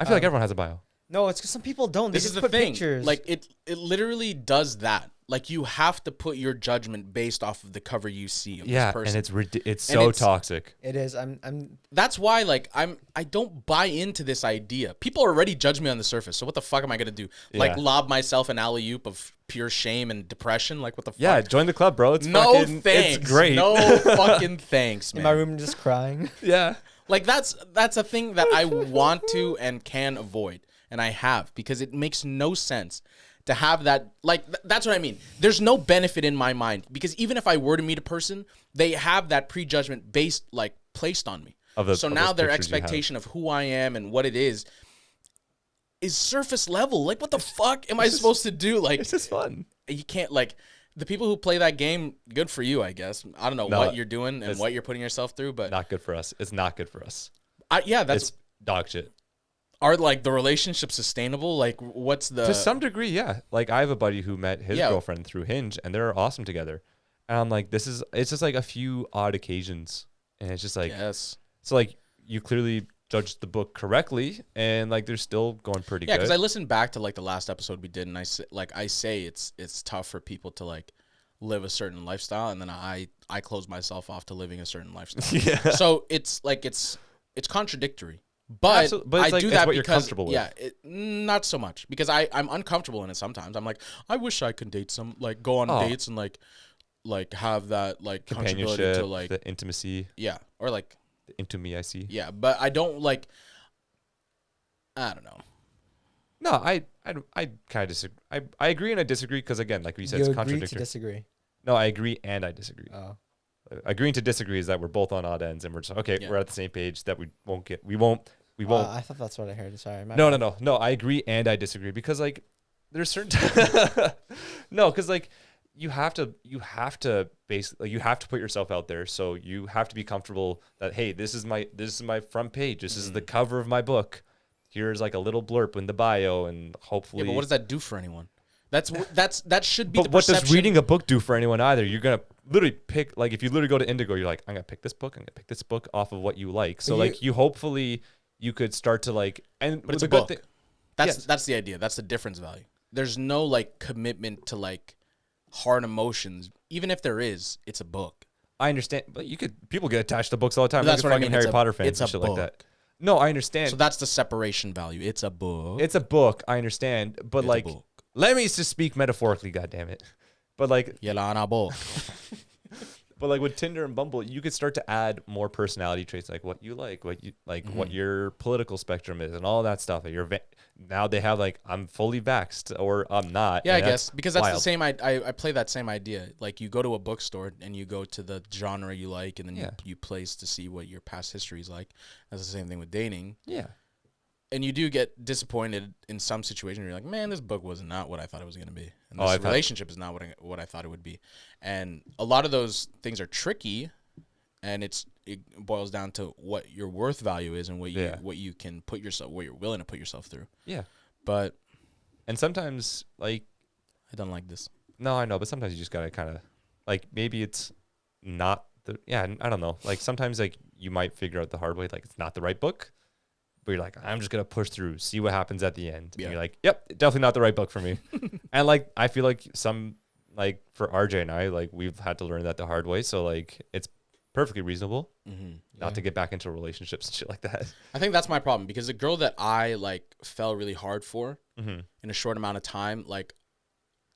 Speaker 2: I feel like everyone has a bio.
Speaker 3: No, it's because some people don't. They
Speaker 4: This
Speaker 3: just
Speaker 4: is the
Speaker 3: put
Speaker 4: thing.
Speaker 3: pictures.
Speaker 4: Like it literally does that. Like you have to put your judgment based off of the cover you see of
Speaker 2: Yeah,
Speaker 4: this person.
Speaker 2: and it's
Speaker 4: And
Speaker 2: so
Speaker 4: it's-
Speaker 2: toxic.
Speaker 3: it is. I'm.
Speaker 4: That's why I don't buy into this idea. People already judge me on the surface. So what the fuck am I gonna do? Like
Speaker 2: Yeah.
Speaker 4: lob myself an alley-oop of pure shame and depression? Like what the fuck?
Speaker 2: Yeah, join the club, bro. It's
Speaker 4: No
Speaker 2: fucking,
Speaker 4: thanks.
Speaker 2: It's great.
Speaker 4: No fucking thanks,
Speaker 3: In
Speaker 4: man.
Speaker 3: my room just crying.
Speaker 2: Yeah.
Speaker 4: Like that's a thing that I want to and can avoid, and I have, because it makes no sense to have that. Like that's what I mean. There's no benefit in my mind, because even if I were to meet a person, they have that prejudgment based like placed on me. So
Speaker 2: of
Speaker 4: now
Speaker 2: those
Speaker 4: their
Speaker 2: pictures you have.
Speaker 4: expectation of who I am and what it is surface level. Like what the fuck am I supposed to do? Like
Speaker 2: It's just fun.
Speaker 4: you can't, like, the people who play that game, good for you, I guess. I don't know
Speaker 2: No,
Speaker 4: what you're doing and
Speaker 2: it's
Speaker 4: what you're putting yourself through, but
Speaker 2: Not good for us. It's not good for us.
Speaker 4: yeah, that's
Speaker 2: It's dog shit.
Speaker 4: are like the relationships sustainable? Like what's the
Speaker 2: To some degree, yeah. Like I have a buddy who met his
Speaker 4: Yeah.
Speaker 2: girlfriend through Hinge, and they're awesome together. And I'm like, it's just like a few odd occasions, and it's just like,
Speaker 4: yes.
Speaker 2: so like you clearly judged the book correctly, and like they're still going pretty
Speaker 4: Yeah,
Speaker 2: good.
Speaker 4: because I listened back to like the last episode we did, and I say it's tough for people to like live a certain lifestyle, and then I close myself off to living a certain lifestyle.
Speaker 2: yeah.
Speaker 4: So it's like it's contradictory. But,
Speaker 2: Absolutely. But it's
Speaker 4: I
Speaker 2: like-
Speaker 4: do
Speaker 2: it's
Speaker 4: that
Speaker 2: what you're
Speaker 4: because
Speaker 2: comfortable with.
Speaker 4: yeah, not so much, because I'm uncomfortable in it sometimes. I'm like, I wish I could date go on
Speaker 2: Oh.
Speaker 4: dates and like have that like comfortability
Speaker 2: Companionship,
Speaker 4: to like
Speaker 2: the intimacy,
Speaker 4: yeah, or like
Speaker 2: the intimacy I see.
Speaker 4: yeah, but I don't like. I don't know.
Speaker 2: No, I kind of disagree. I agree and I disagree because again, like you said,
Speaker 3: You
Speaker 2: it's
Speaker 3: agree to
Speaker 2: contradictory.
Speaker 3: disagree.
Speaker 2: No, I agree and I disagree.
Speaker 3: Oh.
Speaker 2: Agreeing to disagree is that we're both on odd ends and we're just okay.
Speaker 4: Yeah.
Speaker 2: We're at the same page that we won't.
Speaker 3: I thought that's what I heard. Sorry.
Speaker 2: No. I agree and I disagree because like there's certain no, because like you have to basically you have to put yourself out there, so you have to be comfortable that hey, this is my front page. This is the cover of my book. Here's like a little blurb in the bio, and hopefully.
Speaker 4: Yeah, but what does that do for anyone? That should be.
Speaker 2: But
Speaker 4: the
Speaker 2: what does
Speaker 4: perception.
Speaker 2: reading a book do for anyone either? You're gonna literally pick like if you literally go to Indigo, you're like I'm gonna pick this book. I'm gonna pick this book off of what you like. So
Speaker 3: But
Speaker 2: like you hopefully you could start to like and
Speaker 4: But it's
Speaker 2: the
Speaker 4: a
Speaker 2: good
Speaker 4: book.
Speaker 2: thing-
Speaker 4: That's
Speaker 2: Yes.
Speaker 4: that's the idea. That's the difference value. There's no like commitment to like hard emotions. Even if there is, it's a book.
Speaker 2: I understand, but people get attached to books all the time.
Speaker 4: But that's
Speaker 2: Look at
Speaker 4: what I
Speaker 2: fucking
Speaker 4: mean,
Speaker 2: Harry
Speaker 4: it's a-
Speaker 2: Potter fans
Speaker 4: it's
Speaker 2: and
Speaker 4: a
Speaker 2: shit like that.
Speaker 4: book.
Speaker 2: No, I understand.
Speaker 4: So that's the separation value. It's a book.
Speaker 2: It's a book, I understand, but
Speaker 4: It's a
Speaker 2: like
Speaker 4: book.
Speaker 2: let me just speak metaphorically, goddammit. But like,
Speaker 4: Yelana Bo.
Speaker 2: but like with Tinder and Bumble, you could start to add more personality traits, like what you like, what you like, what your political spectrum is, and all that stuff. And now they have like, I'm fully vaxxed or I'm not.
Speaker 4: Yeah, I
Speaker 2: and
Speaker 4: guess because that's the
Speaker 2: wild.
Speaker 4: same. I play that same idea. Like you go to a bookstore and you go to the genre you like, and then you place to see what your past history is like. That's the same thing with dating.
Speaker 2: Yeah.
Speaker 4: And you do get disappointed in some situations. You're like, man, this book was not what I thought it was going to be. And this relationship is not what I thought it would be. And a lot of those things are tricky, and it boils down to what your worth value is and what you can put yourself, what you're willing to put yourself through.
Speaker 2: Yeah.
Speaker 4: But
Speaker 2: and sometimes like
Speaker 4: I don't like this.
Speaker 2: No, I know, but sometimes you just gotta kind of like maybe it's not the I don't know. Like sometimes like you might figure out the hard way, like it's not the right book. But you're like, I'm just going to push through, see what happens at the end. Yeah. And you're like, yep, definitely not the right book for me. And like, I feel like like for RJ and I, like we've had to learn that the hard way. So like, it's perfectly reasonable not to get back into relationships and shit like that.
Speaker 4: I think that's my problem because the girl that I like fell really hard for in a short amount of time, like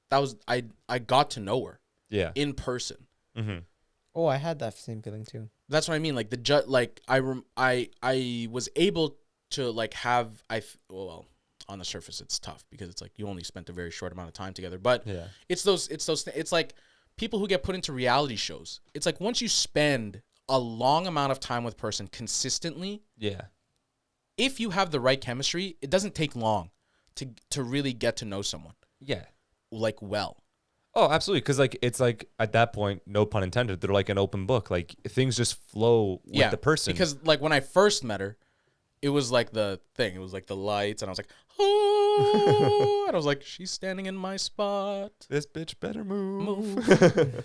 Speaker 4: that was, I got to know her in person.
Speaker 3: Oh, I had that same feeling too.
Speaker 4: That's what I mean. Like I was able to like have well on the surface it's tough because it's like you only spent a very short amount of time together, but it's like people who get put into reality shows. It's like once you spend a long amount of time with a person consistently, if you have the right chemistry, it doesn't take long to really get to know someone. Like well.
Speaker 2: Oh, absolutely. Because like it's like at that point, no pun intended, they're like an open book. Like things just flow with the person.
Speaker 4: Because like when I first met her, it was like the thing. It was like the lights, and I was like, oh, and I was like, she's standing in my spot.
Speaker 2: This bitch better move.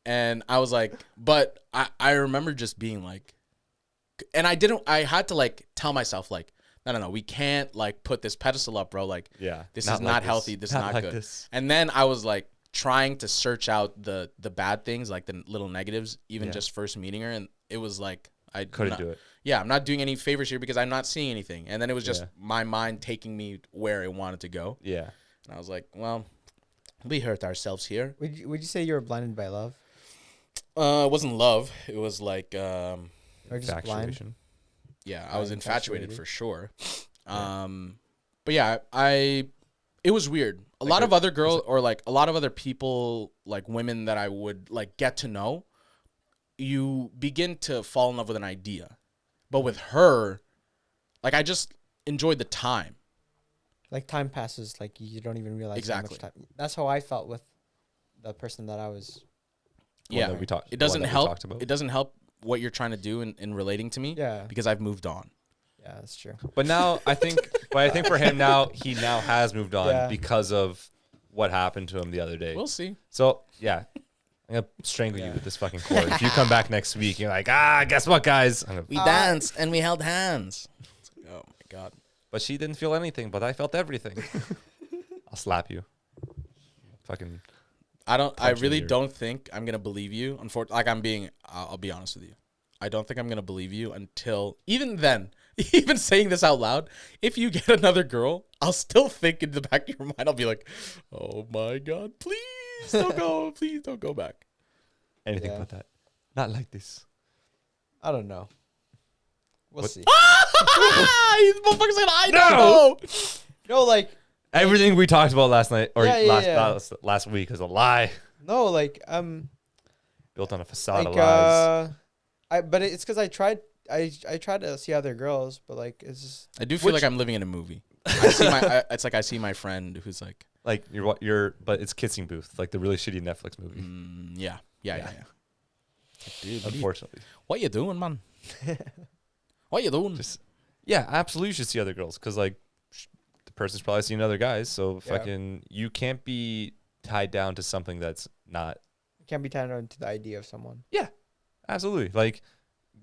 Speaker 4: And I was like, but I remember just being like, and I had to like tell myself like, no, we can't like put this pedestal up, bro. Like, this is not healthy. This is not good. This. And then I was like trying to search out the bad things, like the little negatives, even just first meeting her, and it was like I
Speaker 2: couldn't do it.
Speaker 4: Yeah, I'm not doing any favors here because I'm not seeing anything. And then it was just my mind taking me where it wanted to go.
Speaker 2: Yeah.
Speaker 4: And I was like, well, we hurt ourselves here.
Speaker 3: Would you say you were blinded by love?
Speaker 4: It wasn't love. It was like
Speaker 3: or just blind?
Speaker 4: Yeah, I was infatuated for sure. But yeah, it was weird. A lot of other girls or like a lot of other people, like women that I would like get to know, you begin to fall in love with an idea. But with her, like I just enjoyed the time.
Speaker 3: Like time passes, like you don't even realize
Speaker 4: exactly.
Speaker 3: how much time. That's how I felt with the person that I was.
Speaker 4: Yeah, it doesn't help. It doesn't help what you're trying to do in relating to me.
Speaker 3: Yeah,
Speaker 4: because I've moved on.
Speaker 3: Yeah, that's true.
Speaker 2: But now I think for him now, he now has moved on because of what happened to him the other day.
Speaker 4: We'll see.
Speaker 2: So yeah, I'm gonna strangle you with this fucking cord. If you come back next week, you're like, guess what, guys?
Speaker 4: We danced and we held hands. Oh my god!
Speaker 2: But she didn't feel anything, but I felt everything. I'll slap you. Fucking.
Speaker 4: I really don't think I'm gonna believe you. Unfortunately, I'll be honest with you. I don't think I'm gonna believe you until even then. Even saying this out loud, if you get another girl, I'll still think in the back of your mind. I'll be like, "Oh my god, please don't go, please don't go back."
Speaker 2: Anything but that. Not like this.
Speaker 3: I don't know. We'll see.
Speaker 4: These motherfuckers said, "I don't know."
Speaker 3: No, like.
Speaker 2: Everything we talked about last night or last week is a lie.
Speaker 3: No, like
Speaker 2: built on a facade of lies.
Speaker 3: But it's because I tried to see other girls, but like it's just.
Speaker 4: I do feel like I'm living in a movie. It's like I see my friend who's like
Speaker 2: but it's Kissing Booth, like the really shitty Netflix movie.
Speaker 4: Yeah. Dude,
Speaker 2: unfortunately,
Speaker 4: what you doing, man? What you doing?
Speaker 2: Absolutely, you should see other girls because like. Person's probably seen other guys, so fucking you can't be tied down to something that's not.
Speaker 3: You can't be tied down to the idea of someone.
Speaker 2: Yeah, absolutely. Like,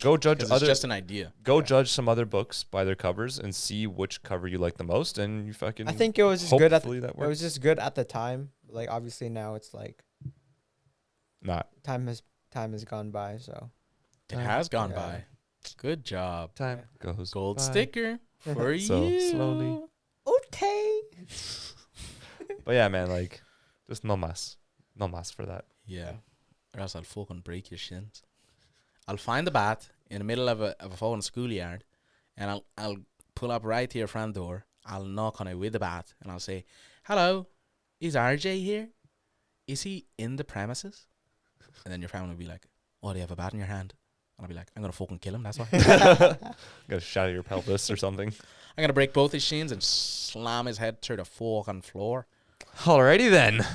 Speaker 2: go judge other.
Speaker 4: It's just an idea.
Speaker 2: Go judge some other books by their covers and see which cover you like the most, and you fucking.
Speaker 3: I think it was just good at. It was just good at the time. Like obviously now it's like.
Speaker 2: Not.
Speaker 3: Time has gone by, so.
Speaker 4: It has gone by. Good job.
Speaker 2: Time goes.
Speaker 4: Gold by. Sticker for
Speaker 2: so
Speaker 4: you.
Speaker 3: Slowly. Okay.
Speaker 2: But yeah, man, like, just no No mas for that.
Speaker 4: Yeah. Or else I'll fucking break your shins. I'll find the bat in the middle of a fucking schoolyard, and I'll pull up right to your front door. I'll knock on it with the bat, and I'll say, "Hello, is RJ here? Is he in the premises?" And then your family will be like, "Oh, do you have a bat in your hand?" And I'll be like, "I'm gonna fucking kill him. That's why."
Speaker 2: Gotta shatter your pelvis or something.
Speaker 4: I'm gonna break both his shins and slam his head through the fucking floor.
Speaker 2: Alrighty then.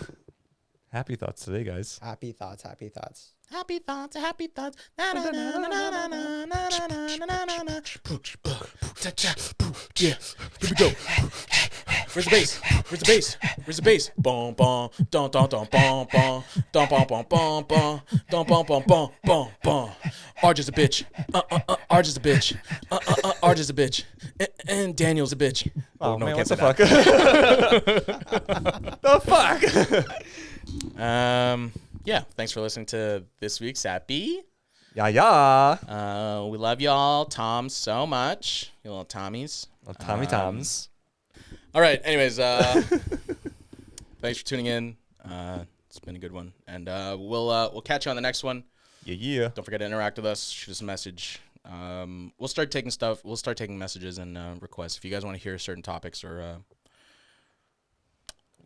Speaker 2: Happy thoughts today, guys.
Speaker 3: Happy thoughts. Happy thoughts.
Speaker 4: Happy thoughts, happy thoughts. Na, na, na, na, na, na, na, na, na, na, na. Yeah, here we go. Where's the bass? Where's the bass? Where's the bass? Boom, boom, dum, dum, dum, boom, boom, dum, bum, bum, bum, bum, dum, bum, bum, bum, bum, bum. Arj is a bitch. Arj is a bitch. Arj is a bitch. And Daniel's a bitch.
Speaker 2: Oh,
Speaker 4: no,
Speaker 2: man,
Speaker 4: can't
Speaker 2: what
Speaker 4: say
Speaker 2: the
Speaker 4: that.
Speaker 2: fuck? The fuck?
Speaker 4: Yeah, thanks for listening to this week's Sappy.
Speaker 2: Yeah.
Speaker 4: We love y'all, Tom, so much. You little Tommies.
Speaker 2: Tommy Toms.
Speaker 4: All right. Anyways, thanks for tuning in. It's been a good one, and we'll catch you on the next one.
Speaker 2: Yeah.
Speaker 4: Don't forget to interact with us. Shoot us a message. We'll start taking stuff. We'll start taking messages and requests if you guys want to hear certain topics or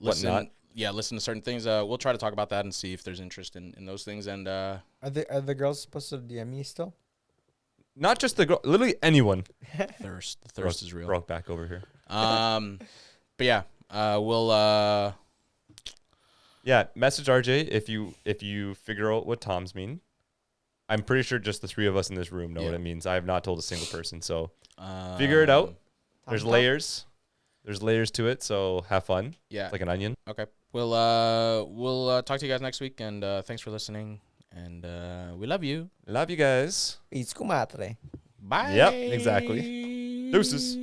Speaker 4: listen.
Speaker 2: Whatnot.
Speaker 4: Yeah, listen to certain things. We'll try to talk about that and see if there's interest in those things. And
Speaker 3: Are the girls supposed to DM me still?
Speaker 2: Not just the girl. Literally anyone.
Speaker 4: the thirst is real.
Speaker 2: Broke back over here.
Speaker 4: But yeah, we'll
Speaker 2: Yeah, message RJ if you figure out what Toms mean. I'm pretty sure just the three of us in this room know what it means. I have not told a single person, so figure it out. There's layers. There's layers to it, so have fun.
Speaker 4: Yeah.
Speaker 2: It's like an onion.
Speaker 4: Okay. We'll talk to you guys next week, and thanks for listening, and we love you.
Speaker 2: Love you guys.
Speaker 3: It's comadre.
Speaker 4: Bye.
Speaker 2: Yep, exactly. Deuces.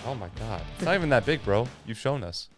Speaker 2: Oh my god. It's not even that big, bro. You've shown us.